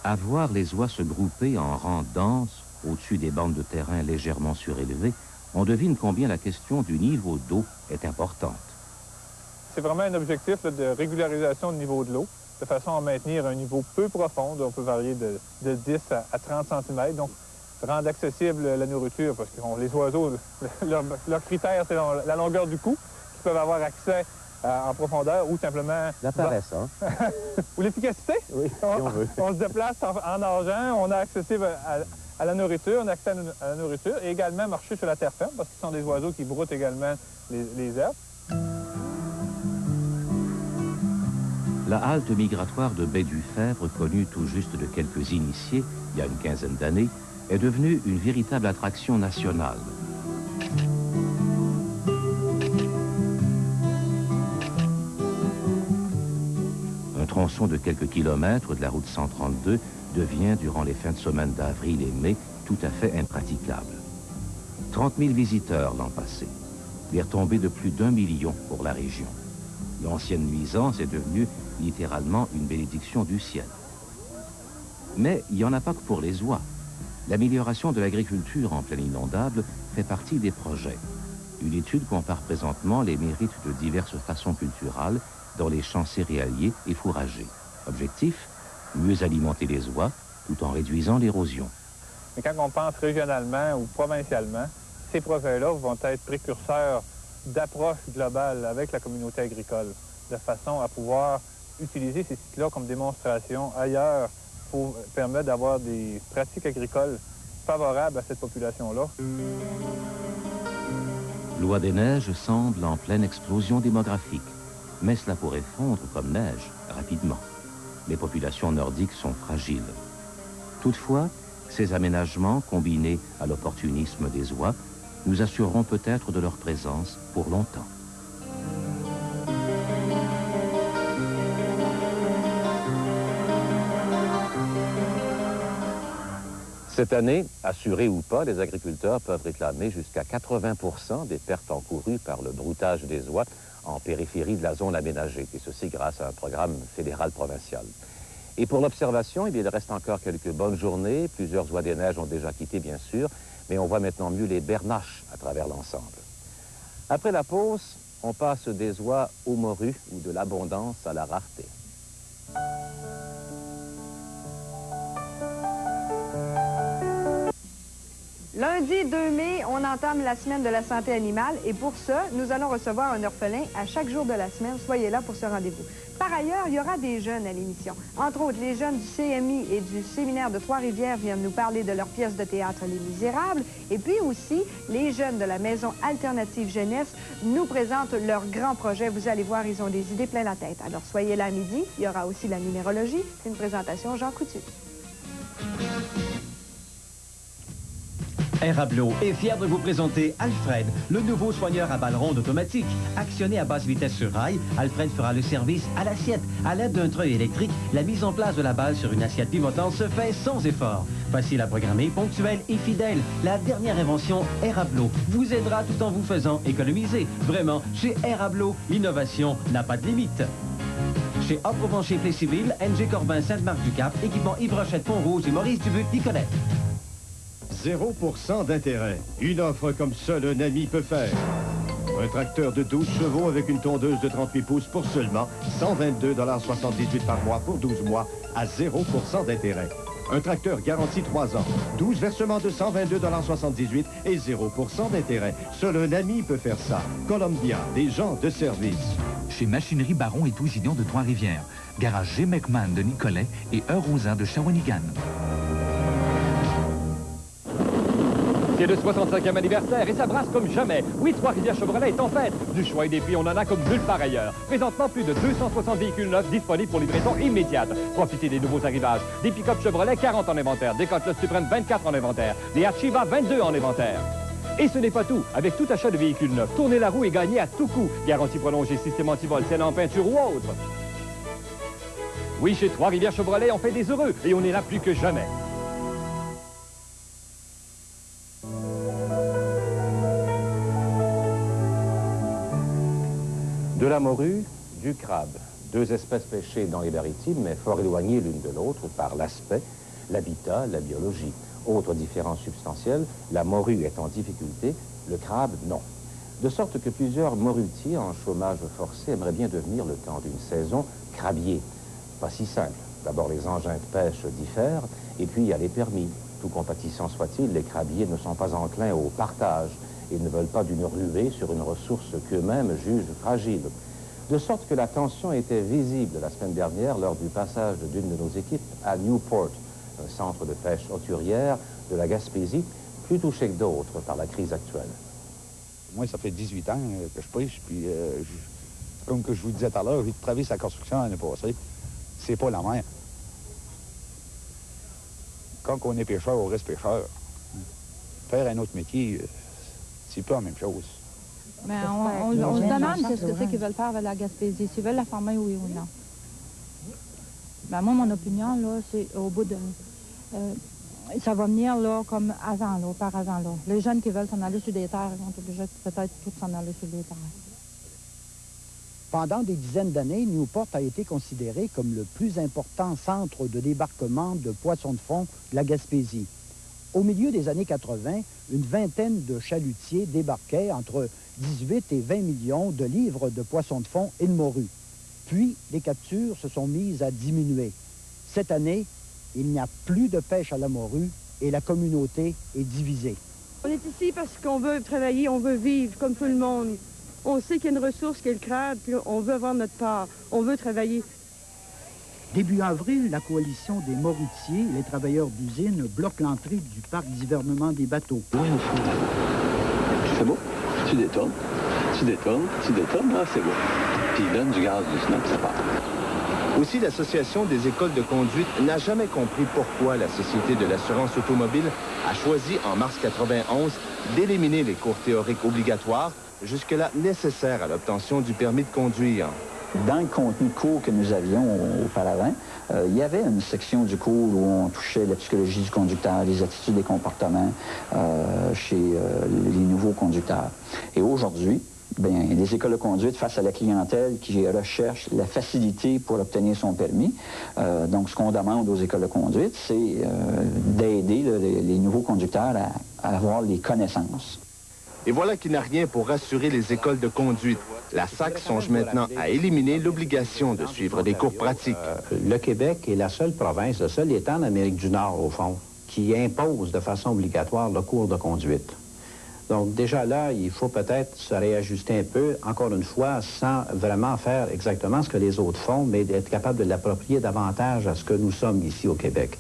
À voir les oies se grouper en rangs denses au-dessus des bandes de terrain légèrement surélevées, on devine combien la question du niveau d'eau est importante. C'est vraiment un objectif là, de régularisation du niveau de l'eau, de façon à maintenir un niveau peu profond. On peut varier de 10 à 30 cm, donc rendre accessible la nourriture, parce que les oiseaux, leur critère, c'est la longueur du cou, qui peuvent avoir accès en profondeur ou simplement... La paresse, hein? Ou l'efficacité. Oui, si on veut. On se déplace en nageant, on a accessible à la nourriture, on a accès à la nourriture, et également marcher sur la terre ferme, parce que ce sont des oiseaux qui broutent également les herbes. La halte migratoire de Baie-du-Fèvre, connue tout juste de quelques initiés, il y a une quinzaine d'années, est devenue une véritable attraction nationale. Un tronçon de quelques kilomètres de la route 132 devient, durant les fins de semaine d'avril et mai, tout à fait impraticable. 30 000 visiteurs l'an passé, des retombées de plus d'1 million pour la région. L'ancienne nuisance est devenue littéralement une bénédiction du ciel. Mais il n'y en a pas que pour les oies. L'amélioration de l'agriculture en plaine inondable fait partie des projets. Une étude compare présentement les mérites de diverses façons culturales dans les champs céréaliers et fourragers. Objectif, mieux alimenter les oies tout en réduisant l'érosion. Mais quand on pense régionalement ou provincialement, ces projets-là vont être précurseurs d'approche globale avec la communauté agricole, de façon à pouvoir utiliser ces sites-là comme démonstration ailleurs pour permettre d'avoir des pratiques agricoles favorables à cette population-là. Loi des neiges semble en pleine explosion démographique, mais cela pourrait fondre comme neige rapidement. Les populations nordiques sont fragiles. Toutefois, ces aménagements, combinés à l'opportunisme des oies, nous assureront peut-être de leur présence pour longtemps. Cette année, assurés ou pas, les agriculteurs peuvent réclamer jusqu'à 80% des pertes encourues par le broutage des oies en périphérie de la zone aménagée, et ceci grâce à un programme fédéral-provincial. Et pour l'observation, il reste encore quelques bonnes journées. Plusieurs oies des neiges ont déjà quitté, bien sûr, mais on voit maintenant mieux les bernaches à travers l'ensemble. Après la pause, on passe des oies aux morues ou de l'abondance à la rareté. Lundi 2 mai, on entame la semaine de la santé animale et pour ça, nous allons recevoir un orphelin à chaque jour de la semaine. Soyez là pour ce rendez-vous. Par ailleurs, il y aura des jeunes à l'émission. Entre autres, les jeunes du CMI et du séminaire de Trois-Rivières viennent nous parler de leur pièce de théâtre Les Misérables. Et puis aussi, les jeunes de la Maison Alternative Jeunesse nous présentent leur grand projet. Vous allez voir, ils ont des idées plein la tête. Alors soyez là à midi. Il y aura aussi la numérologie. C'est une présentation Jean Coutu. Airablo est fier de vous présenter Alfred, le nouveau soigneur à balles rondes automatique. Actionné à basse vitesse sur rail, Alfred fera le service à l'assiette. À l'aide d'un treuil électrique, la mise en place de la balle sur une assiette pivotante se fait sans effort. Facile à programmer, ponctuel et fidèle. La dernière invention, Airablo, vous aidera tout en vous faisant économiser. Vraiment, chez Airablo, l'innovation n'a pas de limite. Chez Offre Branché Play Civil, NG Corbin, Sainte-Marc-du-Cap, équipement Yves Rochette, Pont-Rouge et Maurice Dubuc, Nicolette. 0% d'intérêt. Une offre comme seul un ami peut faire. Un tracteur de 12 chevaux avec une tondeuse de 38 pouces pour seulement 122,78 $ par mois pour 12 mois à 0% d'intérêt. Un tracteur garanti 3 ans. 12 versements de 122,78 $ et 0% d'intérêt. Seul un ami peut faire ça. Columbia, des gens de service. Chez Machinerie Baron et Tousignon de Trois-Rivières. Garage G. McMahon de Nicolet et Eurosin de Shawinigan. C'est le 65e anniversaire et ça brasse comme jamais. Oui, Trois-Rivières Chevrolet est en fête. Du choix et des prix, on en a comme nulle part ailleurs. Présentement, plus de 260 véhicules neufs disponibles pour livraison immédiate. Profitez des nouveaux arrivages. Des pick-up Chevrolet, 40 en inventaire. Des Cutlass Supreme, 24 en inventaire. Des Achieva, 22 en inventaire. Et ce n'est pas tout. Avec tout achat de véhicules neufs, tournez la roue et gagnez à tout coup. Garantie prolongée, système anti-vol, scène en peinture ou autre. Oui, chez Trois-Rivières Chevrolet, on fait des heureux et on est là plus que jamais. De la morue, du crabe. Deux espèces pêchées dans les maritimes, mais fort éloignées l'une de l'autre par l'aspect, l'habitat, la biologie. Autre différence substantielle, la morue est en difficulté, le crabe non. De sorte que plusieurs morutiers en chômage forcé aimeraient bien devenir, le temps d'une saison, crabiers. Pas si simple. D'abord, les engins de pêche diffèrent, et puis il y a les permis. Tout compatissant soit-il, les crabiers ne sont pas enclins au partage. Ils ne veulent pas d'une ruée sur une ressource qu'eux-mêmes jugent fragile. De sorte que la tension était visible la semaine dernière lors du passage d'une de nos équipes à Newport, un centre de pêche hauturière de la Gaspésie, plus touché que d'autres par la crise actuelle. Moi, ça fait 18 ans que je pêche, puis comme que je vous disais tout à l'heure, j'ai travaillé sur la construction l'année passée. C'est pas la mer. Quand on est pêcheur, on reste pêcheur. Faire un autre métier, c'est pas la même chose. Mais on se demande ce que c'est qu'ils veulent faire avec la Gaspésie, s'ils veulent la fermer, oui ou non. Ben moi, mon opinion, là, c'est au bout de... ça va venir, là, comme avant, là, auparavant, là. Les jeunes qui veulent s'en aller sur des terres, ils vont obligés peut-être tous s'en aller sur des terres. Pendant des dizaines d'années, Newport a été considéré comme le plus important centre de débarquement de poissons de fond de la Gaspésie. Au milieu des années 80, une vingtaine de chalutiers débarquaient entre 18 et 20 millions de livres de poissons de fond et de morue. Puis, les captures se sont mises à diminuer. Cette année, il n'y a plus de pêche à la morue et la communauté est divisée. On est ici parce qu'on veut travailler, on veut vivre comme tout le monde. On sait qu'il y a une ressource qui est le crabe, puis on veut avoir notre part, on veut travailler. Début avril, la coalition des morutiers et les travailleurs d'usine bloquent l'entrée du parc d'hivernement des bateaux. C'est beau. Tu détournes, ah, c'est beau. Puis il donne du gaz doucement, puis ça part. Aussi, l'Association des écoles de conduite n'a jamais compris pourquoi la Société de l'assurance automobile a choisi, en mars 91, d'éliminer les cours théoriques obligatoires, jusque-là nécessaires à l'obtention du permis de conduire. Dans le contenu de cours que nous avions auparavant, il y avait une section du cours où on touchait la psychologie du conducteur, les attitudes et comportements chez les nouveaux conducteurs. Et aujourd'hui, bien, les écoles de conduite face à la clientèle qui recherche la facilité pour obtenir son permis. Donc, ce qu'on demande aux écoles de conduite, c'est d'aider les nouveaux conducteurs à avoir les connaissances. Et voilà qui n'a rien pour rassurer les écoles de conduite. La SAC songe maintenant à éliminer l'obligation de suivre des cours pratiques. Le Québec est la seule province, le seul État en Amérique du Nord, au fond, qui impose de façon obligatoire le cours de conduite. Donc déjà là, il faut peut-être se réajuster un peu, encore une fois, sans vraiment faire exactement ce que les autres font, mais d'être capable de l'approprier davantage à ce que nous sommes ici au Québec.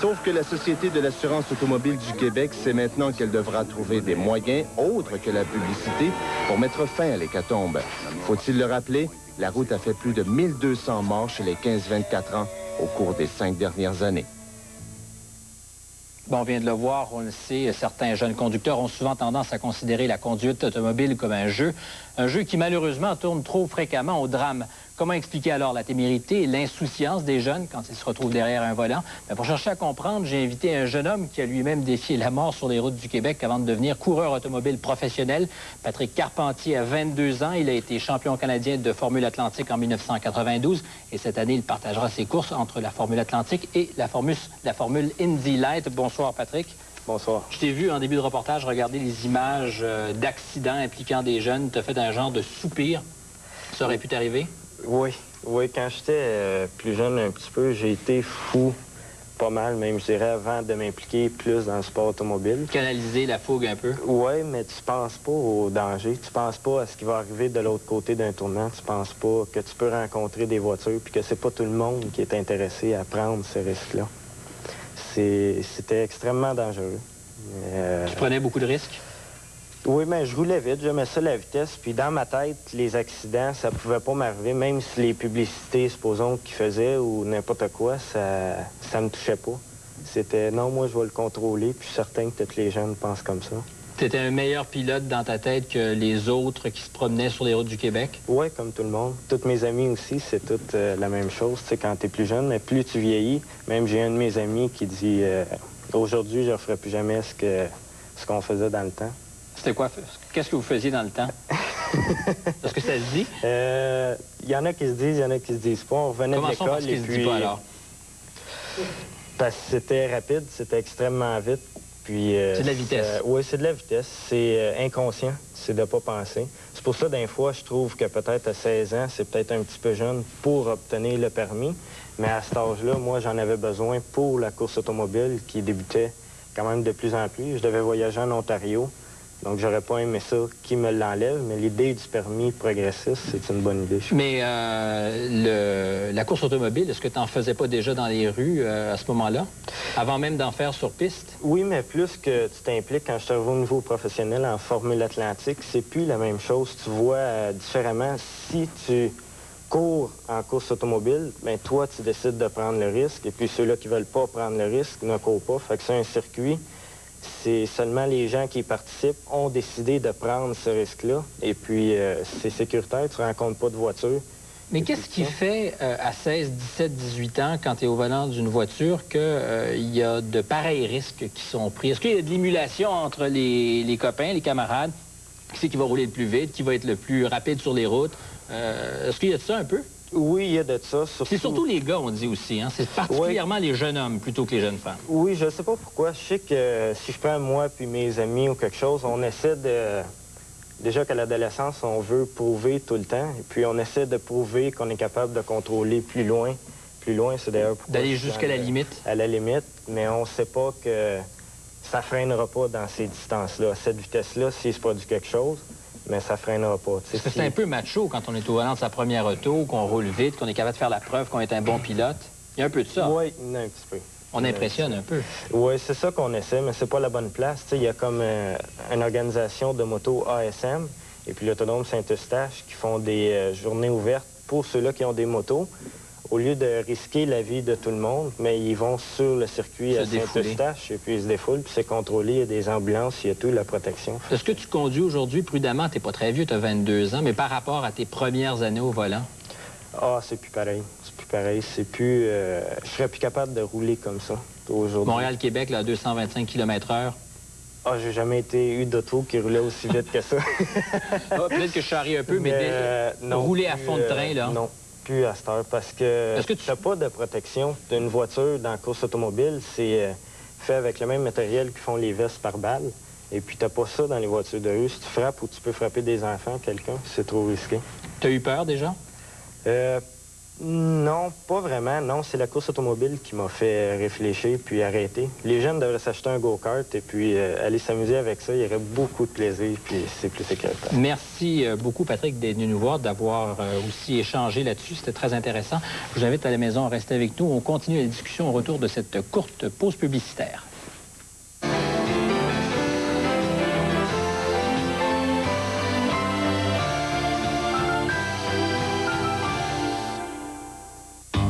Sauf que la Société de l'assurance automobile du Québec sait maintenant qu'elle devra trouver des moyens autres que la publicité pour mettre fin à l'hécatombe. Faut-il le rappeler, la route a fait plus de 1200 morts chez les 15-24 ans au cours des 5 dernières années. Bon, on vient de le voir, on le sait, certains jeunes conducteurs ont souvent tendance à considérer la conduite automobile comme un jeu qui malheureusement tourne trop fréquemment au drame. Comment expliquer alors la témérité et l'insouciance des jeunes quand ils se retrouvent derrière un volant? Bien, pour chercher à comprendre, j'ai invité un jeune homme qui a lui-même défié la mort sur les routes du Québec avant de devenir coureur automobile professionnel. Patrick Carpentier a 22 ans. Il a été champion canadien de Formule Atlantique en 1992. Et cette année, il partagera ses courses entre la Formule Atlantique et la Formule Indy Light. Bonsoir, Patrick. Bonsoir. Je t'ai vu en début de reportage regarder les images d'accidents impliquant des jeunes. Tu as fait un genre de soupir. Ça aurait pu t'arriver? Oui, quand j'étais plus jeune un petit peu, j'ai été fou, pas mal même, je dirais, avant de m'impliquer plus dans le sport automobile. Canaliser la fougue un peu? Oui, mais tu penses pas au danger, tu penses pas à ce qui va arriver de l'autre côté d'un tournant, tu penses pas que tu peux rencontrer des voitures, puis que c'est pas tout le monde qui est intéressé à prendre ce risque-là. C'était extrêmement dangereux. Tu prenais beaucoup de risques? Oui, mais je roulais vite, j'aimais ça la vitesse, puis dans ma tête, les accidents, ça pouvait pas m'arriver, même si les publicités, supposons, qu'ils faisaient ou n'importe quoi, ça me touchait pas. C'était, non, moi, je vais le contrôler, puis je suis certain que tous les jeunes pensent comme ça. T'étais un meilleur pilote dans ta tête que les autres qui se promenaient sur les routes du Québec? Oui, comme tout le monde. Tous mes amis aussi, c'est toute la même chose. Tu sais, quand t'es plus jeune, mais plus tu vieillis, même j'ai un de mes amis qui dit aujourd'hui, je ne referai plus jamais ce qu'on faisait dans le temps. C'était quoi? Qu'est-ce que vous faisiez dans le temps? Est-ce que ça se dit? Il y en a qui se disent, il y en a qui se disent pas. On revenait de l'école et puis... se dit pas, alors? Parce que c'était rapide, c'était extrêmement vite. Puis, c'est de la vitesse? Oui, c'est de la vitesse. C'est inconscient, c'est de pas penser. C'est pour ça, d'un fois, je trouve que peut-être à 16 ans, c'est peut-être un petit peu jeune pour obtenir le permis. Mais à cet âge-là, moi, j'en avais besoin pour la course automobile qui débutait quand même de plus en plus. Je devais voyager en Ontario. Donc, j'aurais pas aimé ça qui me l'enlève, mais l'idée du permis progressiste, c'est une bonne idée. Mais la course automobile, est-ce que tu n'en faisais pas déjà dans les rues à ce moment-là, avant même d'en faire sur piste? Oui, mais plus que tu t'impliques quand je suis arrivé au niveau professionnel en Formule Atlantique, c'est plus la même chose. Tu vois différemment. Si tu cours en course automobile, bien toi, tu décides de prendre le risque, et puis ceux-là qui veulent pas prendre le risque ne courent pas. Fait que c'est un circuit. C'est seulement les gens qui y participent ont décidé de prendre ce risque-là. Et puis, c'est sécuritaire, tu ne rencontres pas de voiture. Mais qu'est-ce qui fait à 16, 17, 18 ans, quand tu es au volant d'une voiture, qu'il y a de pareils risques qui sont pris? Est-ce qu'il y a de l'émulation entre les copains, les camarades? Qui c'est qui va rouler le plus vite, qui va être le plus rapide sur les routes? Est-ce qu'il y a de ça un peu? Oui, il y a de ça. C'est surtout les gars, on dit aussi. Hein? C'est particulièrement les jeunes hommes plutôt que les jeunes femmes. Oui, je ne sais pas pourquoi. Je sais que si je prends moi puis mes amis ou quelque chose, on essaie de... Déjà qu'à l'adolescence, on veut prouver tout le temps. Et puis on essaie de prouver qu'on est capable de contrôler plus loin plus loin. C'est d'ailleurs pourquoi... D'aller jusqu'à la limite? À la limite, mais on ne sait pas que ça ne freinera pas dans ces distances-là. À cette vitesse-là, s'il se produit quelque chose, mais ça ne freinera pas. Parce que c'est un peu macho quand on est au volant de sa première auto, qu'on roule vite, qu'on est capable de faire la preuve qu'on est un bon pilote. Il y a un peu de ça. Oui, un petit peu. On impressionne un peu. Oui, c'est ça qu'on essaie, mais c'est pas la bonne place. Il y a comme une organisation de moto ASM et puis l'Autodrome Saint-Eustache qui font des journées ouvertes pour ceux-là qui ont des motos. Au lieu de risquer la vie de tout le monde, mais ils vont sur le circuit à Saint-Eustache et puis ils se défoulent, puis c'est contrôlé, il y a des ambulances, il y a tout, la protection. Est-ce que tu conduis aujourd'hui prudemment? Tu n'es pas très vieux, tu as 22 ans, mais par rapport à tes premières années au volant? Ah, c'est plus pareil. C'est plus pareil. C'est plus... je serais plus capable de rouler comme ça aujourd'hui. Montréal-Québec, là, à 225 km/h. Ah, j'ai jamais eu d'auto qui roulait aussi vite que ça. Peut-être que je charrie un peu, mais non, rouler à fond de train, là? Non, plus à cette heure, parce que tu n'as pas de protection d'une voiture dans la course automobile. C'est fait avec le même matériel que font les vestes par balle. Et puis, tu n'as pas ça dans les voitures de rue. Si tu frappes ou tu peux frapper des enfants, quelqu'un, c'est trop risqué. Tu as eu peur déjà? Non, pas vraiment. Non, c'est la course automobile qui m'a fait réfléchir puis arrêter. Les jeunes devraient s'acheter un go-kart et puis aller s'amuser avec ça. Il y aurait beaucoup de plaisir puis c'est plus sécuritaire. Merci beaucoup, Patrick, d'être venu nous voir, d'avoir aussi échangé là-dessus. C'était très intéressant. Je vous invite à la maison à rester avec nous. On continue la discussion au retour de cette courte pause publicitaire.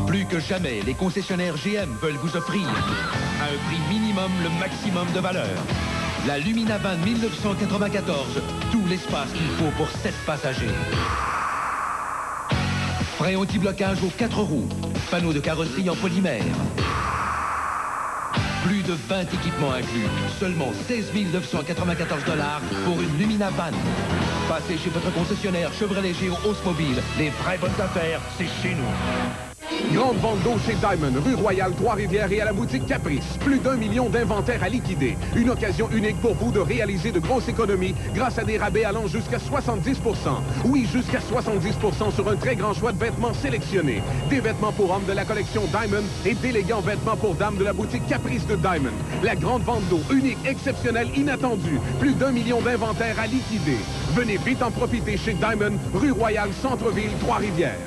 Plus que jamais, les concessionnaires GM veulent vous offrir à un prix minimum le maximum de valeur. La Lumina Van 1994, tout l'espace qu'il faut pour 7 passagers. Frein anti-blocage aux 4 roues, panneaux de carrosserie en polymère. Plus de 20 équipements inclus, seulement 16 994 $ pour une Lumina Van. Passez chez votre concessionnaire Chevrolet Géo Oldsmobile. Les vraies bonnes affaires, c'est chez nous. Grande vente d'eau chez Diamond, rue Royale, Trois-Rivières et à la boutique Caprice. Plus d'1 million d'inventaires à liquider. Une occasion unique pour vous de réaliser de grosses économies grâce à des rabais allant jusqu'à 70 %. Oui, jusqu'à 70 % sur un très grand choix de vêtements sélectionnés. Des vêtements pour hommes de la collection Diamond et d'élégants vêtements pour dames de la boutique Caprice de Diamond. La grande vente d'eau, unique, exceptionnelle, inattendue. Plus d'1 million d'inventaires à liquider. Venez vite en profiter chez Diamond, rue Royale, Centre-Ville, Trois-Rivières.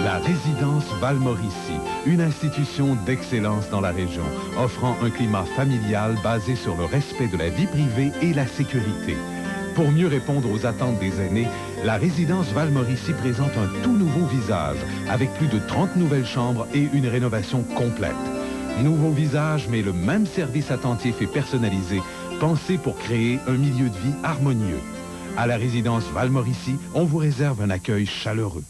La résidence Val-Mauricie, une institution d'excellence dans la région, offrant un climat familial basé sur le respect de la vie privée et la sécurité. Pour mieux répondre aux attentes des aînés, la résidence Val-Mauricie présente un tout nouveau visage, avec plus de 30 nouvelles chambres et une rénovation complète. Nouveau visage, mais le même service attentif et personnalisé, pensé pour créer un milieu de vie harmonieux. À la résidence Val-Mauricie, on vous réserve un accueil chaleureux.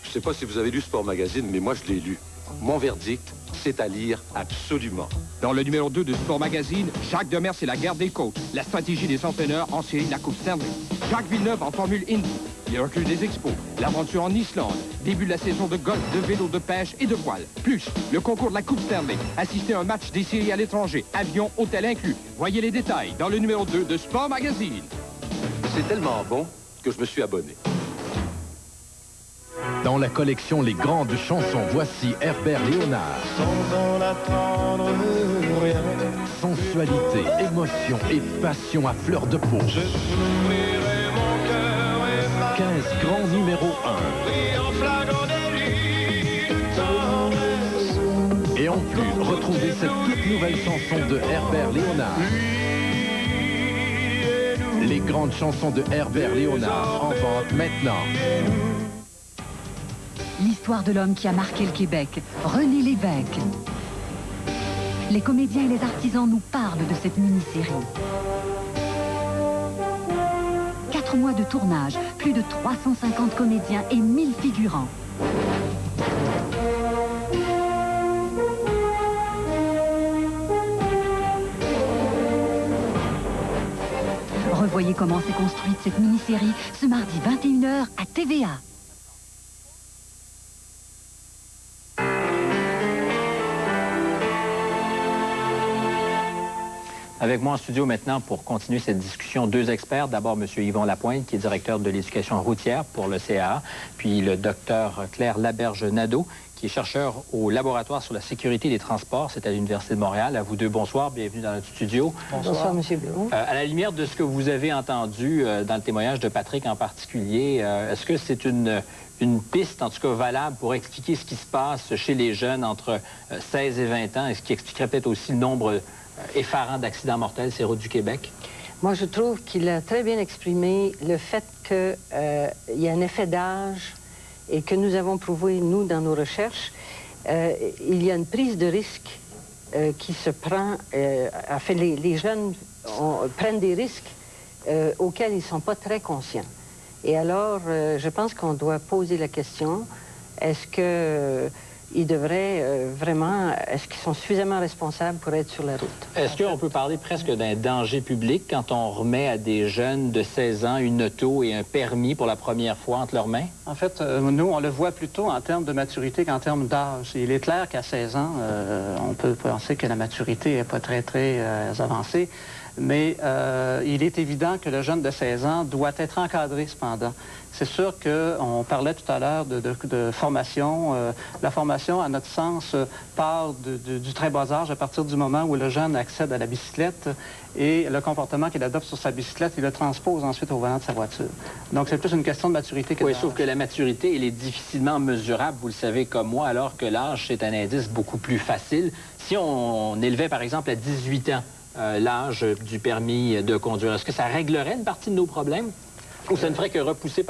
Je ne sais pas si vous avez lu Sport Magazine, mais moi, je l'ai lu. Mon verdict, c'est à lire absolument. Dans le numéro 2 de Sport Magazine, Jacques Demers et la guerre des coachs. La stratégie des entraîneurs en série de la Coupe Stanley. Jacques Villeneuve en Formule Indy. Les reculs des expos. L'aventure en Islande. Début de la saison de golf, de vélo, de pêche et de voile. Plus, le concours de la Coupe Stanley. Assister à un match des séries à l'étranger. Avion, hôtel inclus. Voyez les détails dans le numéro 2 de Sport Magazine. C'est tellement bon que je me suis abonné. Dans la collection Les Grandes Chansons, voici Herbert Léonard. Sans en attendre rien. Sensualité, émotion et passion à fleur de peau. Je t'ouvrirai mon cœur et ma 15 grands numéros 1. vie en flagrant délit de tendresse. Et en plus, retrouvez cette toute nouvelle chanson de Herbert Léonard. Les Grandes Chansons de Herbert Léonard en vente maintenant. L'histoire de l'homme qui a marqué le Québec, René Lévesque. Les comédiens et les artisans nous parlent de cette mini-série. 4 mois de tournage, plus de 350 comédiens et 1000 figurants. Revoyez comment s'est construite cette mini-série ce mardi 21h à TVA. Avec moi en studio maintenant pour continuer cette discussion, deux experts. D'abord, M. Yvon Lapointe, qui est directeur de l'éducation routière pour le CAA, puis le Dr Claire Laberge-Nadeau, qui est chercheur au laboratoire sur la sécurité des transports. C'est à l'Université de Montréal. À vous deux, bonsoir. Bienvenue dans notre studio. Bonsoir, M. Blum. À la lumière de ce que vous avez entendu dans le témoignage de Patrick en particulier, est-ce que c'est une piste, en tout cas valable, pour expliquer ce qui se passe chez les jeunes entre 16 et 20 ans, et ce qui expliquerait peut-être aussi le nombre effarant d'accidents mortels sur les routes du Québec? Moi, je trouve qu'il a très bien exprimé le fait qu'il y a un effet d'âge et que nous avons prouvé, nous, dans nos recherches, il y a une prise de risque qui se prend... les jeunes prennent des risques auxquels ils ne sont pas très conscients. Et alors, je pense qu'on doit poser la question, est-ce qu'ils devraient vraiment... Est-ce qu'ils sont suffisamment responsables pour être sur la route? Est-ce qu'on peut parler presque d'un danger public quand on remet à des jeunes de 16 ans une auto et un permis pour la première fois entre leurs mains? En fait, nous, on le voit plutôt en termes de maturité qu'en termes d'âge. Il est clair qu'à 16 ans, on peut penser que la maturité n'est pas très avancée. Mais il est évident que le jeune de 16 ans doit être encadré cependant. C'est sûr qu'on parlait tout à l'heure de formation. La formation, à notre sens, part du très bas âge à partir du moment où le jeune accède à la bicyclette et le comportement qu'il adopte sur sa bicyclette, il le transpose ensuite au volant de sa voiture. Donc c'est plus une question de maturité que oui, sauf que la maturité, elle est difficilement mesurable, vous le savez comme moi, alors que l'âge, c'est un indice beaucoup plus facile. Si on élevait, par exemple, à 18 ans, l'âge du permis de conduire. Est-ce que ça réglerait une partie de nos problèmes? Ou ça ne ferait que repousser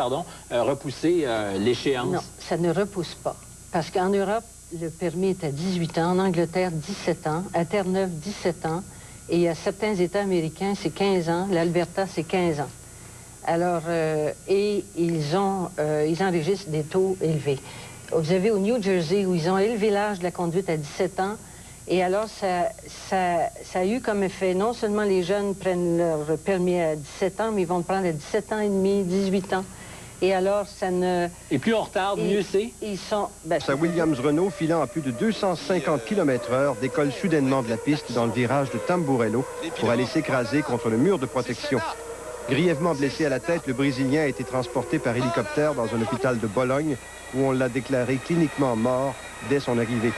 l'échéance? Non, ça ne repousse pas. Parce qu'en Europe, le permis est à 18 ans, en Angleterre, 17 ans, à Terre-Neuve, 17 ans, et il y a certains États américains, c'est 15 ans, l'Alberta, c'est 15 ans. Alors, et ils enregistrent des taux élevés. Vous avez au New Jersey, où ils ont élevé l'âge de la conduite à 17 ans, et alors, ça a eu comme effet, non seulement les jeunes prennent leur permis à 17 ans, mais ils vont le prendre à 17 ans et demi, 18 ans. Et alors, ça ne... Et plus on retarde, mieux c'est? Ils sont... Sa Williams-Renault, filant à plus de 250 km/h, décolle soudainement de la piste dans le virage de Tamburello pour aller s'écraser contre le mur de protection. Grièvement blessé à la tête, le Brésilien a été transporté par hélicoptère dans un hôpital de Bologne où on l'a déclaré cliniquement mort dès son arrivée.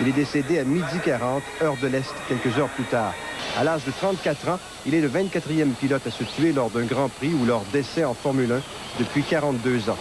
Il est décédé à 12h40, heure de l'Est, quelques heures plus tard. À l'âge de 34 ans, il est le 24e pilote à se tuer lors d'un Grand Prix ou lors d'essais en Formule 1 depuis 42 ans.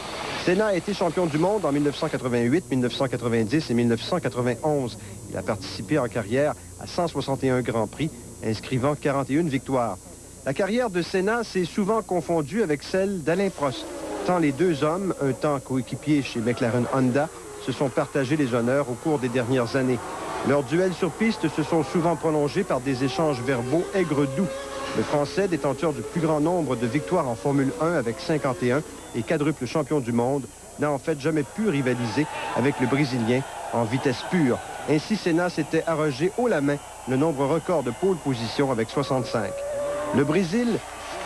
Senna a été champion du monde en 1988, 1990 et 1991. Il a participé en carrière à 161 Grands Prix, inscrivant 41 victoires. La carrière de Senna s'est souvent confondue avec celle d'Alain Prost, tant les deux hommes, un temps coéquipiers chez McLaren Honda, se sont partagés les honneurs au cours des dernières années. Leurs duels sur piste se sont souvent prolongés par des échanges verbaux aigres-doux. Le Français, détenteur du plus grand nombre de victoires en Formule 1 avec 51 et quadruple champion du monde, n'a en fait jamais pu rivaliser avec le Brésilien en vitesse pure. Ainsi, Senna s'était arrogé haut la main le nombre record de pole position avec 65. Le Brésil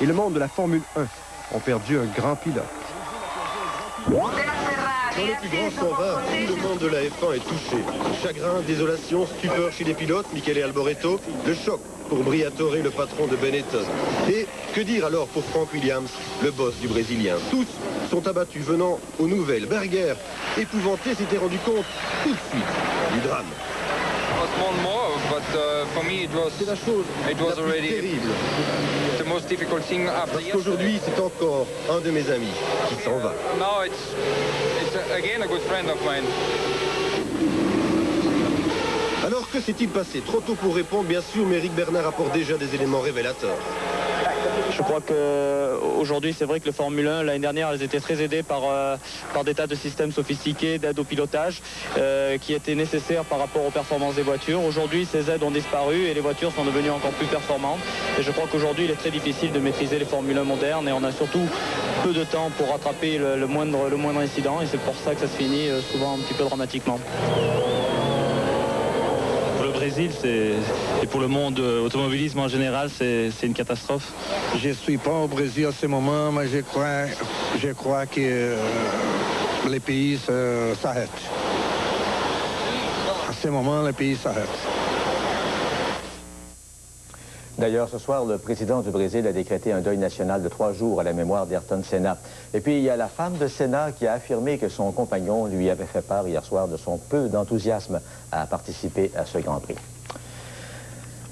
et le monde de la Formule 1 ont perdu un grand pilote. Dans le plus grand sauveur, tout le monde de la F1 est touché. Chagrin, désolation, stupeur chez les pilotes, Michele Alboreto, le choc pour Briatore, le patron de Benetton. Et que dire alors pour Frank Williams, le boss du Brésilien? Tous sont abattus venant aux nouvelles. Berger, épouvanté, s'était rendu compte tout de suite du drame. C'est la chose la plus terrible. Parce qu'aujourd'hui, c'est encore un de mes amis qui s'en va. Alors, que s'est-il passé? Trop tôt pour répondre, bien sûr, mais Eric Bernard apporte déjà des éléments révélateurs. Je crois qu'aujourd'hui, c'est vrai que le Formule 1, l'année dernière, elles étaient très aidées par des tas de systèmes sophistiqués d'aide au pilotage qui étaient nécessaires par rapport aux performances des voitures. Aujourd'hui, ces aides ont disparu et les voitures sont devenues encore plus performantes. Et je crois qu'aujourd'hui, il est très difficile de maîtriser les Formule 1 modernes et on a surtout peu de temps pour rattraper le moindre incident et c'est pour ça que ça se finit souvent un petit peu dramatiquement. Brésil, et pour le monde automobilisme en général, c'est une catastrophe. Je ne suis pas au Brésil à ce moment, mais je crois que les pays s'arrêtent. À ce moment, les pays s'arrêtent. D'ailleurs, ce soir, le président du Brésil a décrété un deuil national de 3 jours à la mémoire d'Ayrton Senna. Et puis, il y a la femme de Senna qui a affirmé que son compagnon lui avait fait part hier soir de son peu d'enthousiasme à participer à ce Grand Prix.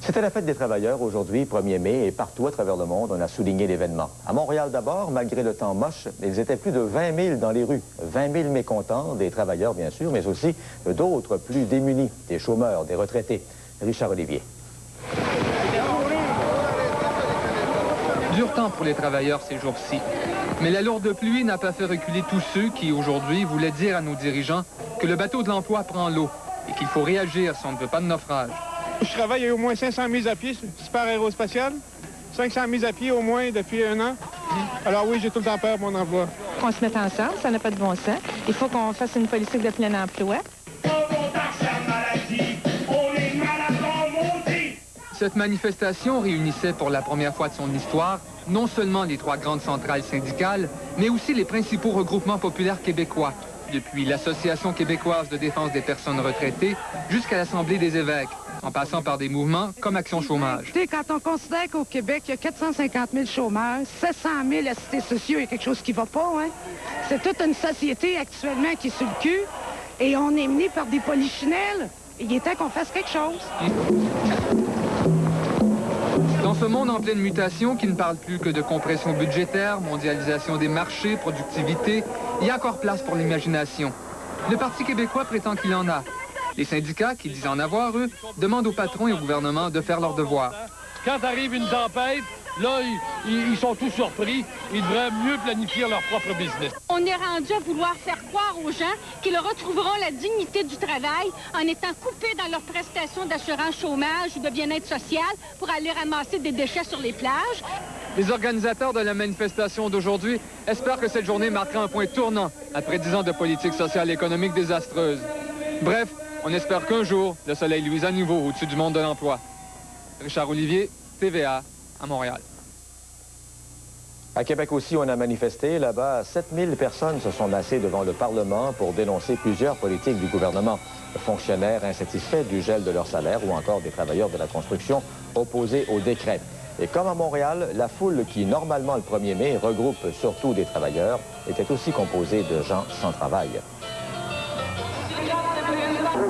C'était la fête des travailleurs aujourd'hui, 1er mai, et partout à travers le monde, on a souligné l'événement. À Montréal d'abord, malgré le temps moche, ils étaient plus de 20 000 dans les rues. 20 000 mécontents, des travailleurs bien sûr, mais aussi d'autres plus démunis, des chômeurs, des retraités. Richard Olivier. Dur temps pour les travailleurs ces jours-ci. Mais la lourde pluie n'a pas fait reculer tous ceux qui, aujourd'hui, voulaient dire à nos dirigeants que le bateau de l'emploi prend l'eau et qu'il faut réagir si on ne veut pas de naufrage. Je travaille à au moins 500 mises à pied, super aérospatial. 500 mises à pied au moins depuis 1 an. Alors oui, j'ai tout le temps peur pour mon emploi. Qu'on se mette ensemble, ça n'a pas de bon sens. Il faut qu'on fasse une politique de plein emploi. Cette manifestation réunissait pour la première fois de son histoire non seulement les 3 grandes centrales syndicales, mais aussi les principaux regroupements populaires québécois, depuis l'Association québécoise de défense des personnes retraitées jusqu'à l'Assemblée des évêques, en passant par des mouvements comme Action Chômage. Quand on considère qu'au Québec, il y a 450 000 chômeurs, 700 000 assistés sociaux, il y a quelque chose qui ne va pas, hein? C'est toute une société actuellement qui est sur le cul et on est mené par des polichinelles. Il est temps qu'on fasse quelque chose. Dans ce monde en pleine mutation qui ne parle plus que de compression budgétaire, mondialisation des marchés, productivité, il y a encore place pour l'imagination. Le Parti québécois prétend qu'il en a. Les syndicats, qui disent en avoir, eux, demandent aux patrons et au gouvernement de faire leur devoir. Quand arrive une tempête, là, ils sont tous surpris. Ils devraient mieux planifier leur propre business. On est rendu à vouloir faire croire aux gens qu'ils retrouveront la dignité du travail en étant coupés dans leurs prestations d'assurance chômage ou de bien-être social pour aller ramasser des déchets sur les plages. Les organisateurs de la manifestation d'aujourd'hui espèrent que cette journée marquera un point tournant après 10 ans de politique sociale et économique désastreuse. Bref, on espère qu'un jour, le soleil luise à nouveau au-dessus du monde de l'emploi. Richard Olivier, TVA, à Montréal. À Québec aussi, on a manifesté. Là-bas, 7000 personnes se sont massées devant le Parlement pour dénoncer plusieurs politiques du gouvernement. Fonctionnaires insatisfaits du gel de leur salaire ou encore des travailleurs de la construction opposés au décret. Et comme à Montréal, la foule qui, normalement le 1er mai, regroupe surtout des travailleurs, était aussi composée de gens sans travail.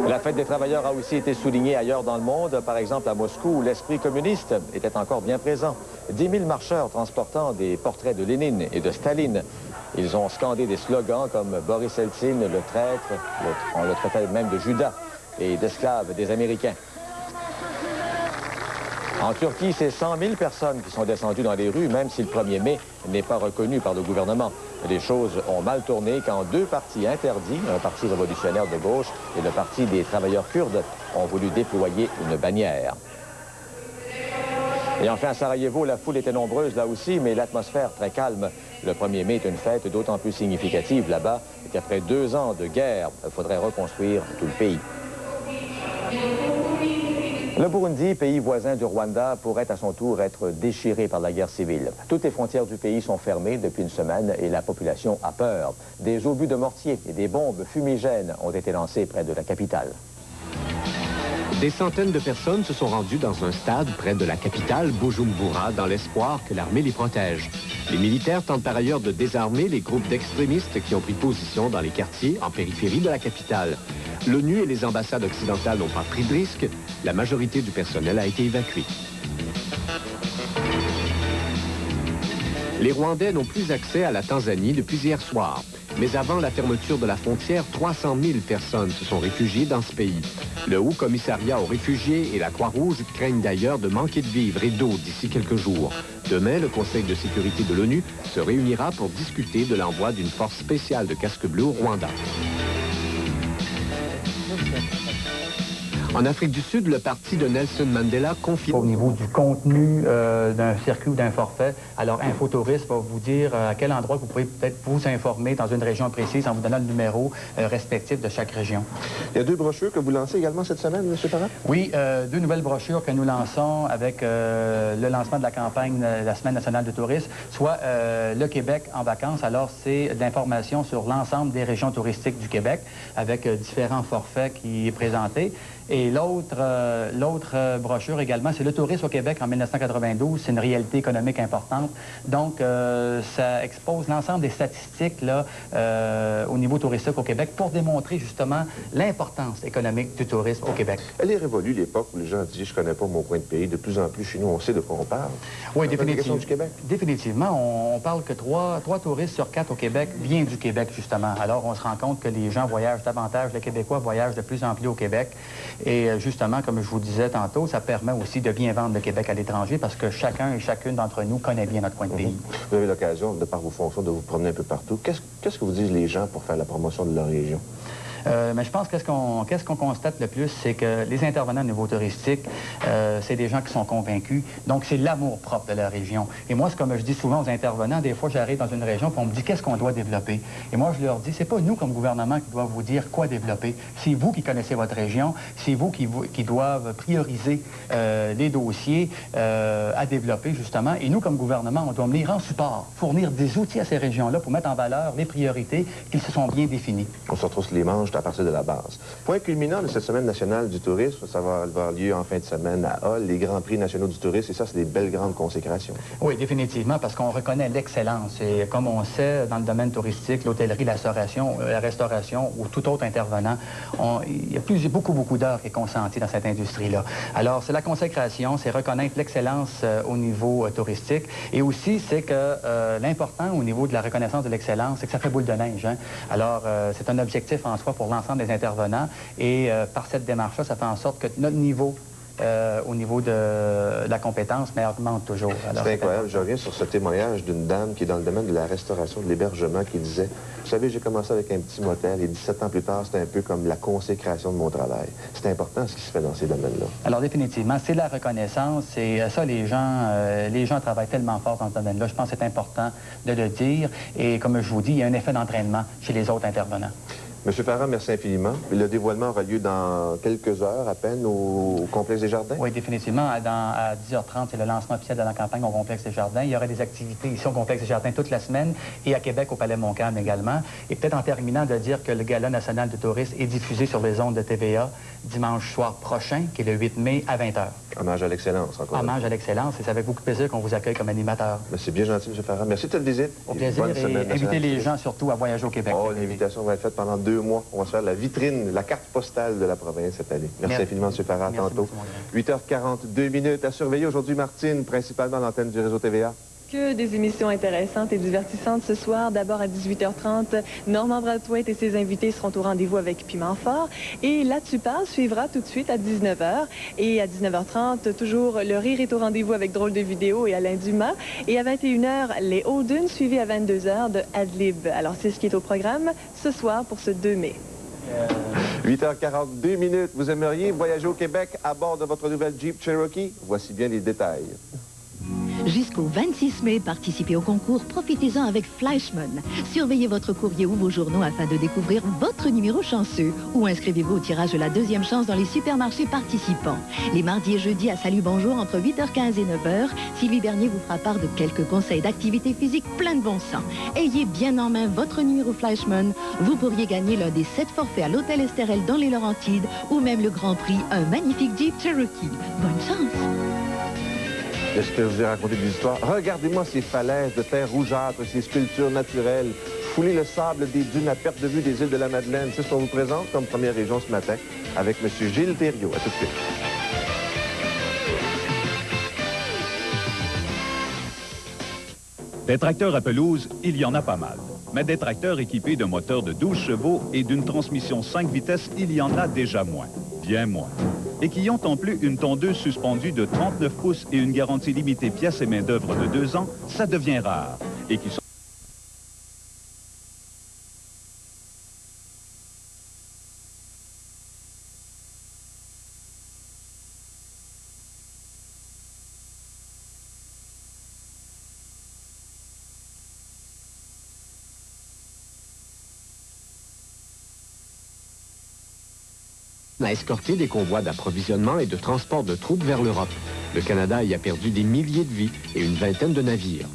La fête des travailleurs a aussi été soulignée ailleurs dans le monde, par exemple à Moscou, où l'esprit communiste était encore bien présent. 10 000 marcheurs transportant des portraits de Lénine et de Staline. Ils ont scandé des slogans comme Boris Eltsine, le traître, on le traitait même de Judas, et d'esclaves des Américains. En Turquie, c'est 100 000 personnes qui sont descendues dans les rues, même si le 1er mai n'est pas reconnu par le gouvernement. Les choses ont mal tourné quand 2 partis interdits, un parti révolutionnaire de gauche et le parti des travailleurs kurdes, ont voulu déployer une bannière. Et enfin, à Sarajevo, la foule était nombreuse là aussi, mais l'atmosphère très calme. Le 1er mai est une fête d'autant plus significative là-bas qu'après 2 ans de guerre, il faudrait reconstruire tout le pays. Le Burundi, pays voisin du Rwanda, pourrait à son tour être déchiré par la guerre civile. Toutes les frontières du pays sont fermées depuis une semaine et la population a peur. Des obus de mortier et des bombes fumigènes ont été lancés près de la capitale. Des centaines de personnes se sont rendues dans un stade près de la capitale, Bujumbura, dans l'espoir que l'armée les protège. Les militaires tentent par ailleurs de désarmer les groupes d'extrémistes qui ont pris position dans les quartiers en périphérie de la capitale. L'ONU et les ambassades occidentales n'ont pas pris de risque. La majorité du personnel a été évacuée. Les Rwandais n'ont plus accès à la Tanzanie depuis hier soir. Mais avant la fermeture de la frontière, 300 000 personnes se sont réfugiées dans ce pays. Le Haut Commissariat aux réfugiés et la Croix-Rouge craignent d'ailleurs de manquer de vivres et d'eau d'ici quelques jours. Demain, le Conseil de sécurité de l'ONU se réunira pour discuter de l'envoi d'une force spéciale de casques bleus au Rwanda. En Afrique du Sud, le parti de Nelson Mandela confie... Au niveau du contenu d'un circuit ou d'un forfait, alors InfoTourist va vous dire à quel endroit vous pouvez peut-être vous informer dans une région précise en vous donnant le numéro respectif de chaque région. Il y a 2 brochures que vous lancez également cette semaine, M. Parent? Oui, 2 nouvelles brochures que nous lançons avec le lancement de la campagne de la Semaine nationale du tourisme, soit le Québec en vacances. Alors, c'est de l'information sur l'ensemble des régions touristiques du Québec avec différents forfaits qui est présenté. Et l'autre brochure également, c'est le tourisme au Québec en 1992. C'est une réalité économique importante. Donc, ça expose l'ensemble des statistiques là, au niveau touristique au Québec pour démontrer justement l'importance économique du tourisme au Québec. Elle est révolue l'époque où les gens disent « je connais pas mon coin de pays ». De plus en plus, chez nous, on sait de quoi on parle. Oui, définitivement. Du Québec. Définitivement. On parle que 3 touristes sur 4 au Québec viennent du Québec, justement. Alors, on se rend compte que les gens voyagent davantage. Les Québécois voyagent de plus en plus au Québec. Et justement, comme je vous disais tantôt, ça permet aussi de bien vendre le Québec à l'étranger parce que chacun et chacune d'entre nous connaît bien notre coin de pays. Vous avez l'occasion, de par vos fonctions, de vous promener un peu partout. Qu'est-ce que vous disent les gens pour faire la promotion de leur région? Mais je pense que qu'est-ce qu'on constate le plus, c'est que les intervenants au niveau touristique, c'est des gens qui sont convaincus. Donc, c'est l'amour propre de la région. Et moi, c'est comme je dis souvent aux intervenants, des fois, j'arrive dans une région et on me dit qu'est-ce qu'on doit développer. Et moi, je leur dis, c'est pas nous, comme gouvernement, qui doivent vous dire quoi développer. C'est vous qui connaissez votre région. C'est vous qui doivent prioriser les dossiers à développer, justement. Et nous, comme gouvernement, on doit venir en support, fournir des outils à ces régions-là pour mettre en valeur les priorités qui se sont bien définies. On se retrousse les manches à partir de la base. Point culminant de cette Semaine nationale du tourisme, ça va avoir lieu en fin de semaine à Hall, les Grands Prix nationaux du tourisme, et ça, c'est des belles grandes consécrations. Oui, définitivement, parce qu'on reconnaît l'excellence. Et comme on sait, dans le domaine touristique, l'hôtellerie, la restauration ou tout autre intervenant, il y a beaucoup d'heures qui est consenties dans cette industrie-là. Alors, c'est la consécration, c'est reconnaître l'excellence au niveau touristique, et aussi, c'est que l'important au niveau de la reconnaissance de l'excellence, c'est que ça fait boule de neige. Hein? Alors, c'est un objectif en soi pour l'ensemble des intervenants. Et par cette démarche-là, ça fait en sorte que notre niveau, au niveau de la compétence, mais augmente toujours. C'est incroyable. Je reviens sur ce témoignage d'une dame qui est dans le domaine de la restauration, de l'hébergement, qui disait « Vous savez, j'ai commencé avec un petit motel et 17 ans plus tard, c'était un peu comme la consécration de mon travail. » C'est important ce qui se fait dans ces domaines-là. Alors définitivement, c'est la reconnaissance. Et ça, les gens travaillent tellement fort dans ce domaine-là. Je pense que c'est important de le dire. Et comme je vous dis, il y a un effet d'entraînement chez les autres intervenants. Monsieur Farrand, merci infiniment. Le dévoilement aura lieu dans quelques heures à peine au Complexe des Jardins? Oui, définitivement. À 10h30, c'est le lancement officiel de la campagne au Complexe des Jardins. Il y aura des activités ici au Complexe des Jardins toute la semaine et à Québec au Palais Montcalm également. Et peut-être en terminant de dire que le Gala national du tourisme est diffusé sur les ondes de TVA dimanche soir prochain, qui est le 8 mai à 20h. Hommage à l'excellence, encore. Hommage à l'excellence, et c'est avec beaucoup de plaisir qu'on vous accueille comme animateur. C'est bien gentil, M. Farrand. Merci de cette visite. Au plaisir, et inviter les gens surtout à voyager au Québec. Oh, l'invitation va être faite pendant 2 mois. On va se faire la vitrine, la carte postale de la province cette année. Merci infiniment, M. Farrand. Tantôt. 8h42 minutes à surveiller aujourd'hui, Martine, principalement à l'antenne du réseau TVA. Que des émissions intéressantes et divertissantes ce soir. D'abord à 18h30, Normand Brathwaite et ses invités seront au rendez-vous avec Piment Fort. Et Là tu parles suivra tout de suite à 19h. Et à 19h30, toujours Le Rire est au rendez-vous avec Drôle de vidéo et Alain Dumas. Et à 21h, Les Hauts-Dunes, suivi à 22h de Adlib. Alors c'est ce qui est au programme ce soir pour ce 2 mai. 8h42 minutes. Vous aimeriez voyager au Québec à bord de votre nouvelle Jeep Cherokee? Voici bien les détails. Jusqu'au 26 mai, participez au concours, profitez-en avec Fleischmann. Surveillez votre courrier ou vos journaux afin de découvrir votre numéro chanceux. Ou inscrivez-vous au tirage de la deuxième chance dans les supermarchés participants. Les mardis et jeudis à Salut Bonjour entre 8h15 et 9h, Sylvie Bernier vous fera part de quelques conseils d'activité physique plein de bon sens. Ayez bien en main votre numéro Fleischmann. Vous pourriez gagner l'un des 7 forfaits à l'hôtel Estérel dans les Laurentides ou même le grand prix, un magnifique Jeep Cherokee. Bonne chance! Est-ce que je vous ai raconté des histoires? Regardez-moi ces falaises de terre rougeâtre, ces sculptures naturelles. Foulez le sable des dunes à perte de vue des îles de la Madeleine. C'est ce qu'on vous présente comme première région ce matin avec M. Gilles Thériault. À tout de suite. Des tracteurs à pelouse, il y en a pas mal. Mais des tracteurs équipés d'un moteur de 12 chevaux et d'une transmission 5 vitesses, il y en a déjà moins. Bien moins. Et qui ont en plus une tondeuse suspendue de 39 pouces et une garantie limitée pièces et main-d'œuvre de 2 ans, ça devient rare. Et qui sont... a escorté des convois d'approvisionnement et de transport de troupes vers l'Europe. Le Canada y a perdu des milliers de vies et une vingtaine de navires.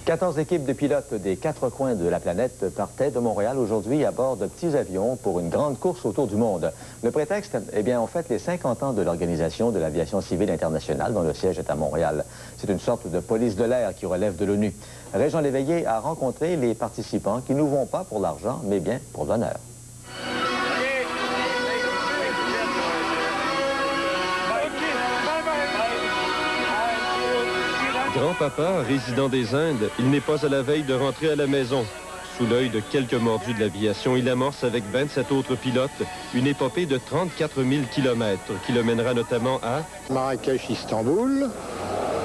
14 équipes de pilotes des 4 coins de la planète partaient de Montréal aujourd'hui à bord de petits avions pour une grande course autour du monde. Le prétexte, eh bien, en fait, les 50 ans de l'Organisation de l'aviation civile internationale dont le siège est à Montréal. C'est une sorte de police de l'air qui relève de l'ONU. Régent Léveillé a rencontré les participants qui n'y vont pas pour l'argent, mais bien pour l'honneur. Grand-papa, résident des Indes, il n'est pas à la veille de rentrer à la maison. Sous l'œil de quelques mordus de l'aviation, il amorce avec 27 autres pilotes une épopée de 34 000 km qui le mènera notamment à Marrakech, Istanbul,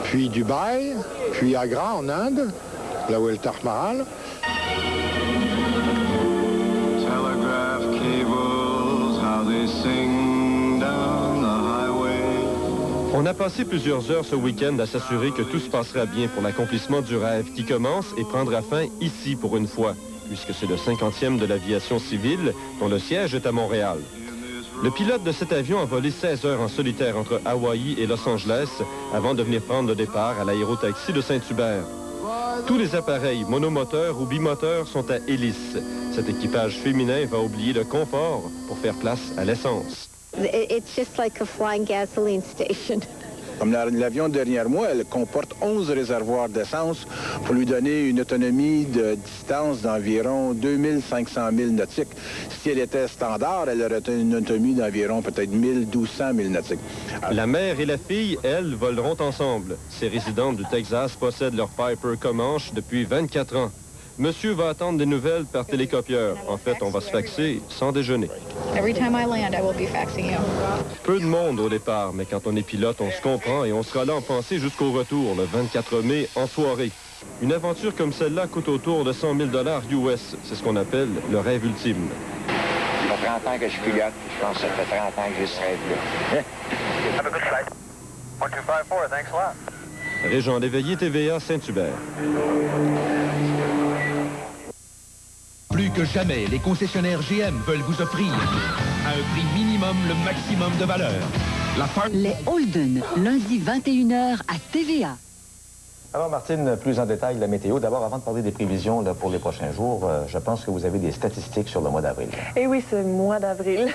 puis Dubaï, puis Agra en Inde, là où est le Taj Mahal. On a passé plusieurs heures ce week-end à s'assurer que tout se passera bien pour l'accomplissement du rêve qui commence et prendra fin ici pour une fois, puisque c'est le 50e de l'aviation civile dont le siège est à Montréal. Le pilote de cet avion a volé 16 heures en solitaire entre Hawaï et Los Angeles avant de venir prendre le départ à l'aérotaxi de Saint-Hubert. Tous les appareils monomoteurs ou bimoteurs sont à hélice. Cet équipage féminin va oublier le confort pour faire place à l'essence. It's just like a flying gasoline station. Comme l'avion derrière moi, elle comporte 11 réservoirs d'essence pour lui donner une autonomie de distance d'environ 2500 milles nautiques. Si elle était standard, elle aurait une autonomie d'environ peut-être 1200 milles nautiques. La mère et la fille, elles, voleront ensemble. Ces résidentes du Texas possèdent leur Piper Comanche depuis 24 ans. Monsieur va attendre des nouvelles par télécopieur. En fait, on va se faxer sans déjeuner. Every time I land, I will be faxing you. Peu de monde au départ, mais quand on est pilote, on se comprend et on sera là en pensée jusqu'au retour, le 24 mai, en soirée. Une aventure comme celle-là coûte autour de 100 000 $ US. C'est ce qu'on appelle le rêve ultime. Ça fait 30 ans que je pilote. Je pense que ça fait 30 ans que j'ai ce rêve-là. Have a good flight. 1254, thanks a lot. Régent Léveillé, TVA, Saint-Hubert. Plus que jamais, les concessionnaires GM veulent vous offrir à un prix minimum le maximum de valeur. Les Holden, lundi 21h à TVA. Alors Martine, plus en détail la météo. D'abord, avant de parler des prévisions là, pour les prochains jours, je pense que vous avez des statistiques sur le mois d'avril. Eh oui, c'est le mois d'avril.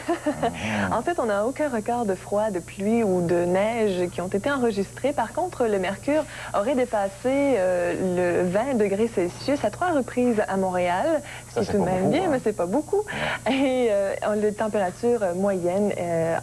En fait, on n'a aucun record de froid, de pluie ou de neige qui ont été enregistrés. Par contre, le mercure aurait dépassé le 20 degrés Celsius à 3 reprises à Montréal, ce qui est tout de même bien, mais c'est pas beaucoup. Et la température moyenne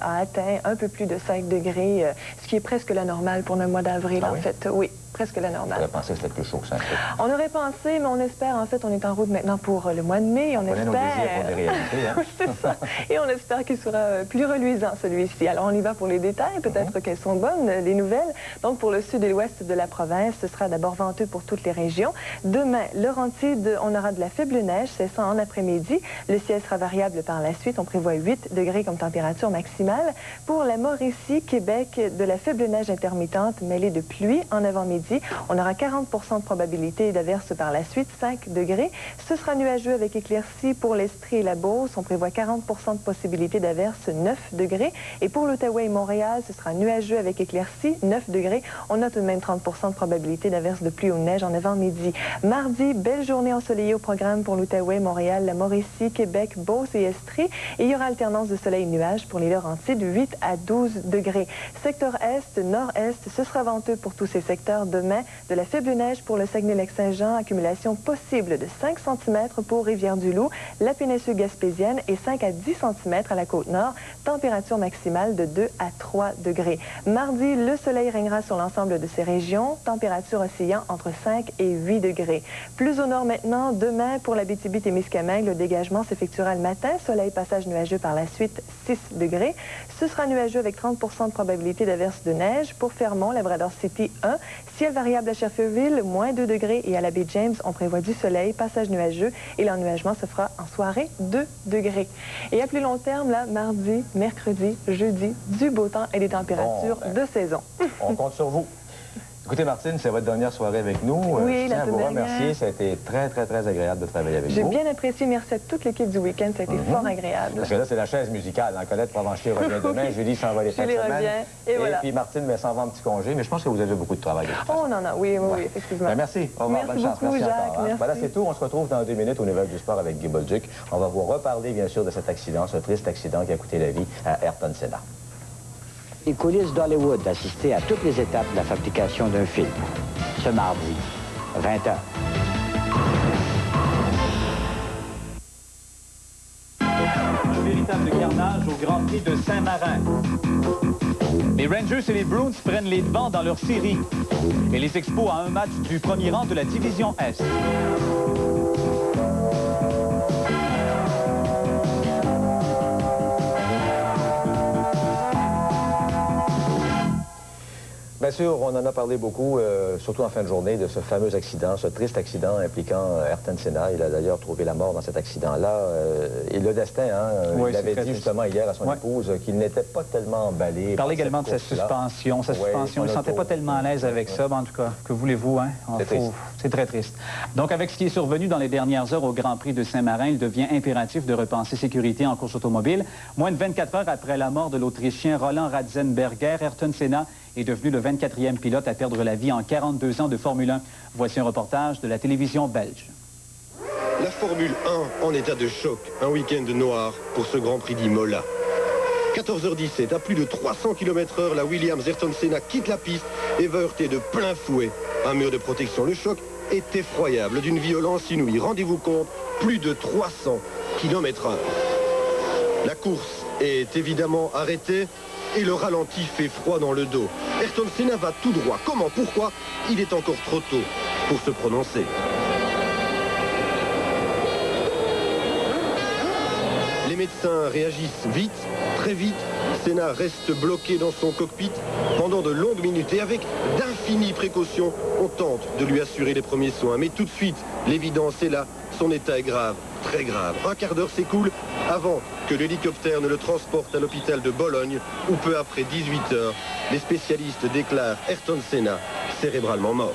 a atteint un peu plus de 5 degrés, ce qui est presque la normale pour le mois d'avril, en fait. Oui. Presque la normale. On aurait pensé que c'était plus chaud que ça. On aurait pensé, mais on espère, en fait, on est en route maintenant pour le mois de mai. On espère... nos désirs pour des réalités, hein? Oui, c'est ça. Et on espère qu'il sera plus reluisant, celui-ci. Alors, on y va pour les détails. Peut-être qu'elles sont bonnes, les nouvelles. Donc, pour le sud et l'ouest de la province, ce sera d'abord venteux pour toutes les régions. Demain, Laurentide, on aura de la faible neige, c'est ça en après-midi. Le ciel sera variable par la suite. On prévoit 8 degrés comme température maximale. Pour la Mauricie, Québec, de la faible neige intermittente mêlée de pluie en avant-midi. On aura 40 % de probabilité d'averse par la suite, 5 degrés. Ce sera nuageux avec éclaircies pour l'Estrie et la Beauce. On prévoit 40 % de possibilité d'averse, 9 degrés. Et pour l'Outaouais et Montréal, ce sera nuageux avec éclaircies, 9 degrés. On a tout de même 30 % de probabilité d'averse de pluie ou de neige en avant-midi. Mardi, belle journée ensoleillée au programme pour l'Outaouais, Montréal, la Mauricie, Québec, Beauce et Estrie. Et il y aura alternance de soleil et nuages pour les Laurentides, 8 à 12 degrés. Secteur Est, Nord-Est, ce sera venteux pour tous ces secteurs. Demain, de la faible neige pour le Saguenay-Lac-Saint-Jean, accumulation possible de 5 cm pour Rivière-du-Loup, la péninsule gaspésienne et 5 à 10 cm à la Côte-Nord, température maximale de 2 à 3 degrés. Mardi, le soleil régnera sur l'ensemble de ces régions, température oscillant entre 5 et 8 degrés. Plus au nord maintenant, demain, pour l'Abitibi-Témiscamingue, le dégagement s'effectuera le matin, soleil passage nuageux par la suite, 6 degrés. Ce sera nuageux avec 30 % de probabilité d'averse de neige. Pour Fermont, Labrador City, 1. Ciel variable à Cherfeuville, moins 2 degrés. Et à la baie James, on prévoit du soleil, passage nuageux. Et l'ennuagement se fera en soirée, 2 degrés. Et à plus long terme, là, mardi, mercredi, jeudi, du beau temps et des températures de saison. On compte sur vous. Écoutez, Martine, c'est votre dernière soirée avec nous. Oui, je tiens à vous remercier. Ça a été très, très, très agréable de travailler avec vous. J'ai bien apprécié. Merci à toute l'équipe du week-end. Ça a été fort agréable. Parce que là, c'est la chaise musicale. Colette Provencher revient demain. Julie s'en va les fins de semaine. Et voilà. Puis Martine s'en va en petit congé. Mais je pense que vous avez beaucoup de travail. Oh, non, oui, effectivement. Ben, merci. Au revoir. Bonne chance. Merci Jacques. Encore. Voilà, c'est tout. On se retrouve dans 2 minutes aux nouvelles du sport avec Guy Bolduc. On va vous reparler, bien sûr, de cet accident, ce triste accident qui a coûté la vie à Ayrton Senna. Les coulisses d'Hollywood assistaient à toutes les étapes de la fabrication d'un film. Ce mardi, 20h. Un véritable carnage au Grand Prix de Saint-Marin. Les Rangers et les Bruins prennent les devants dans leur série. Et les Expos à un match du premier rang de la division Est. Bien sûr, on en a parlé beaucoup, surtout en fin de journée, de ce fameux accident, ce triste accident impliquant Ayrton Senna. Il a d'ailleurs trouvé la mort dans cet accident-là. Et le destin, oui, il avait dit justement hier à son épouse qu'il n'était pas tellement emballé. Il parlait également de sa suspension. Il ne se sentait pas tellement à l'aise avec ça. En tout cas, que voulez-vous, hein? C'est très triste. Donc, avec ce qui est survenu dans les dernières heures au Grand Prix de Saint-Marin, il devient impératif de repenser sécurité en course automobile. Moins de 24 heures après la mort de l'Autrichien Roland Ratzenberger, Ayrton Senna est devenu le 24e pilote à perdre la vie en 42 ans de Formule 1. Voici un reportage de la télévision belge. La Formule 1 en état de choc. Un week-end noir pour ce Grand Prix d'Imola. 14h17, à plus de 300 km/h, la Williams Ayrton Senna quitte la piste et va heurter de plein fouet un mur de protection. Le choc est effroyable, d'une violence inouïe. Rendez-vous compte, plus de 300 km/h. La course est évidemment arrêtée et le ralenti fait froid dans le dos. Ayrton Senna va tout droit. Comment? Pourquoi? Il est encore trop tôt pour se prononcer. Les médecins réagissent vite, très vite. Senna reste bloqué dans son cockpit pendant de longues minutes et avec d'infinies précautions, on tente de lui assurer les premiers soins. Mais tout de suite, l'évidence est là, son état est grave, très grave. Un quart d'heure s'écoule avant que l'hélicoptère ne le transporte à l'hôpital de Bologne où peu après 18 heures, les spécialistes déclarent Ayrton Senna cérébralement mort.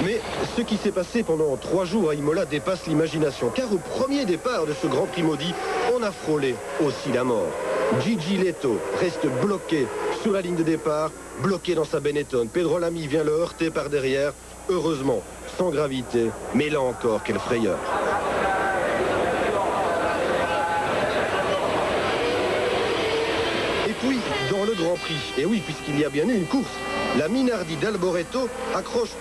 Mais ce qui s'est passé pendant 3 jours à Imola dépasse l'imagination, car au premier départ de ce Grand Prix maudit, on a frôlé aussi la mort. Gigi Leto reste bloqué sur la ligne de départ, bloqué dans sa Benetton. Pedro Lamy vient le heurter par derrière, heureusement sans gravité, mais là encore, quelle frayeur. Et puis, dans le Grand Prix, et oui, puisqu'il y a bien eu une course, la Minardi d'Alboreto accroche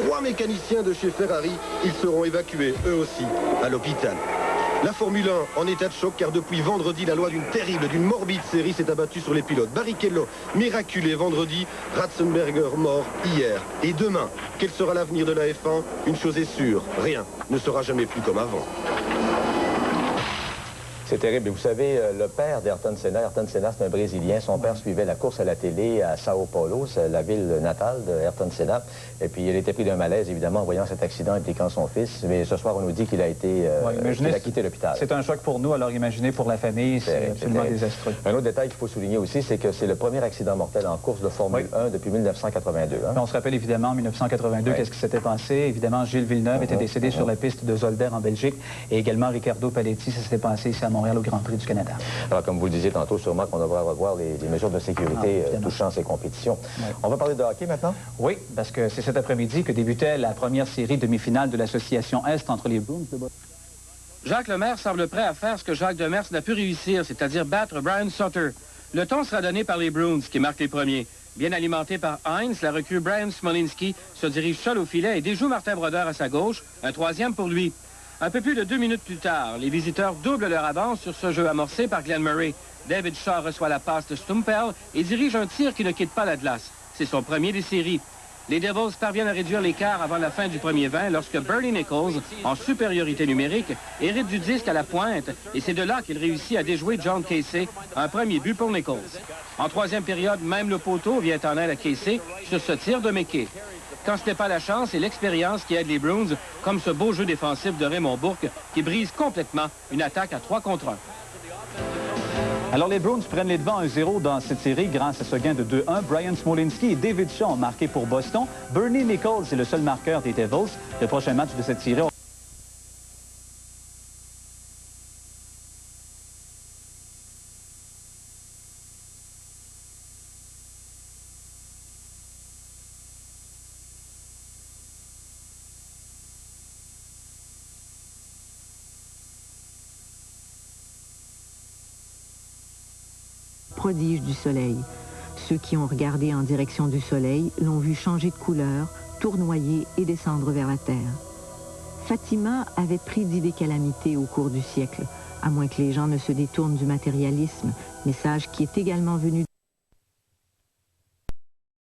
3 mécaniciens de chez Ferrari. Ils seront évacués, eux aussi, à l'hôpital. La Formule 1 en état de choc car depuis vendredi, la loi d'une terrible, d'une morbide série s'est abattue sur les pilotes. Barrichello, miraculé vendredi, Ratzenberger mort hier. Et demain, quel sera l'avenir de la F1? Une chose est sûre, rien ne sera jamais plus comme avant. C'est terrible. Et vous savez, le père d'Ayrton Senna, c'est un Brésilien. Son père suivait la course à la télé à Sao Paulo, c'est la ville natale d'Ayrton Senna. Et puis, il était pris d'un malaise, évidemment, en voyant cet accident impliquant son fils. Mais ce soir, on nous dit qu'il a été, qu'il a quitté l'hôpital. C'est un choc pour nous, alors imaginez pour la famille, c'est absolument désastreux. Un autre détail qu'il faut souligner aussi, c'est que c'est le premier accident mortel en course de Formule 1 depuis 1982. Hein? On se rappelle évidemment en 1982 qu'est-ce qui s'était passé. Évidemment, Gilles Villeneuve était décédé sur la piste de Zolder en Belgique. Et également Riccardo Paletti, ça s'était passé ici à Montréal au Grand Prix du Canada. Alors, comme vous le disiez tantôt, sûrement qu'on devra revoir les mesures de sécurité touchant ces compétitions. Oui. On va parler de hockey maintenant? Oui, parce que c'est cet après-midi que débutait la première série demi-finale de l'Association Est entre les Bruins de Boston. Jacques Lemaire semble prêt à faire ce que Jacques Demers n'a pu réussir, c'est-à-dire battre Brian Sutter. Le ton sera donné par les Bruins, qui marquent les premiers. Bien alimenté par Heinz, la recrue Brian Smolinski se dirige seul au filet et déjoue Martin Brodeur à sa gauche, un troisième pour lui. Un peu plus de 2 minutes plus tard, les visiteurs doublent leur avance sur ce jeu amorcé par Glenn Murray. David Shaw reçoit la passe de Stumpel et dirige un tir qui ne quitte pas la glace. C'est son premier des séries. Les Devils parviennent à réduire l'écart avant la fin du premier 20 lorsque Bernie Nichols, en supériorité numérique, hérite du disque à la pointe et c'est de là qu'il réussit à déjouer John Casey, un premier but pour Nichols. En troisième période, même le poteau vient en aide à Casey sur ce tir de McKay. Quand ce n'est pas la chance et l'expérience qui aident les Bruins, comme ce beau jeu défensif de Raymond Bourque qui brise complètement une attaque à 3 contre 1. Alors, les Bruins prennent les devants 1-0 dans cette série grâce à ce gain de 2-1. Brian Smolinski et David Shaw ont marqué pour Boston. Bernie Nichols est le seul marqueur des Devils. Le prochain match de cette série... Prodige du soleil. Ceux qui ont regardé en direction du soleil l'ont vu changer de couleur, tournoyer et descendre vers la terre. Fatima avait prédit des calamités au cours du siècle, à moins que les gens ne se détournent du matérialisme, message qui est également venu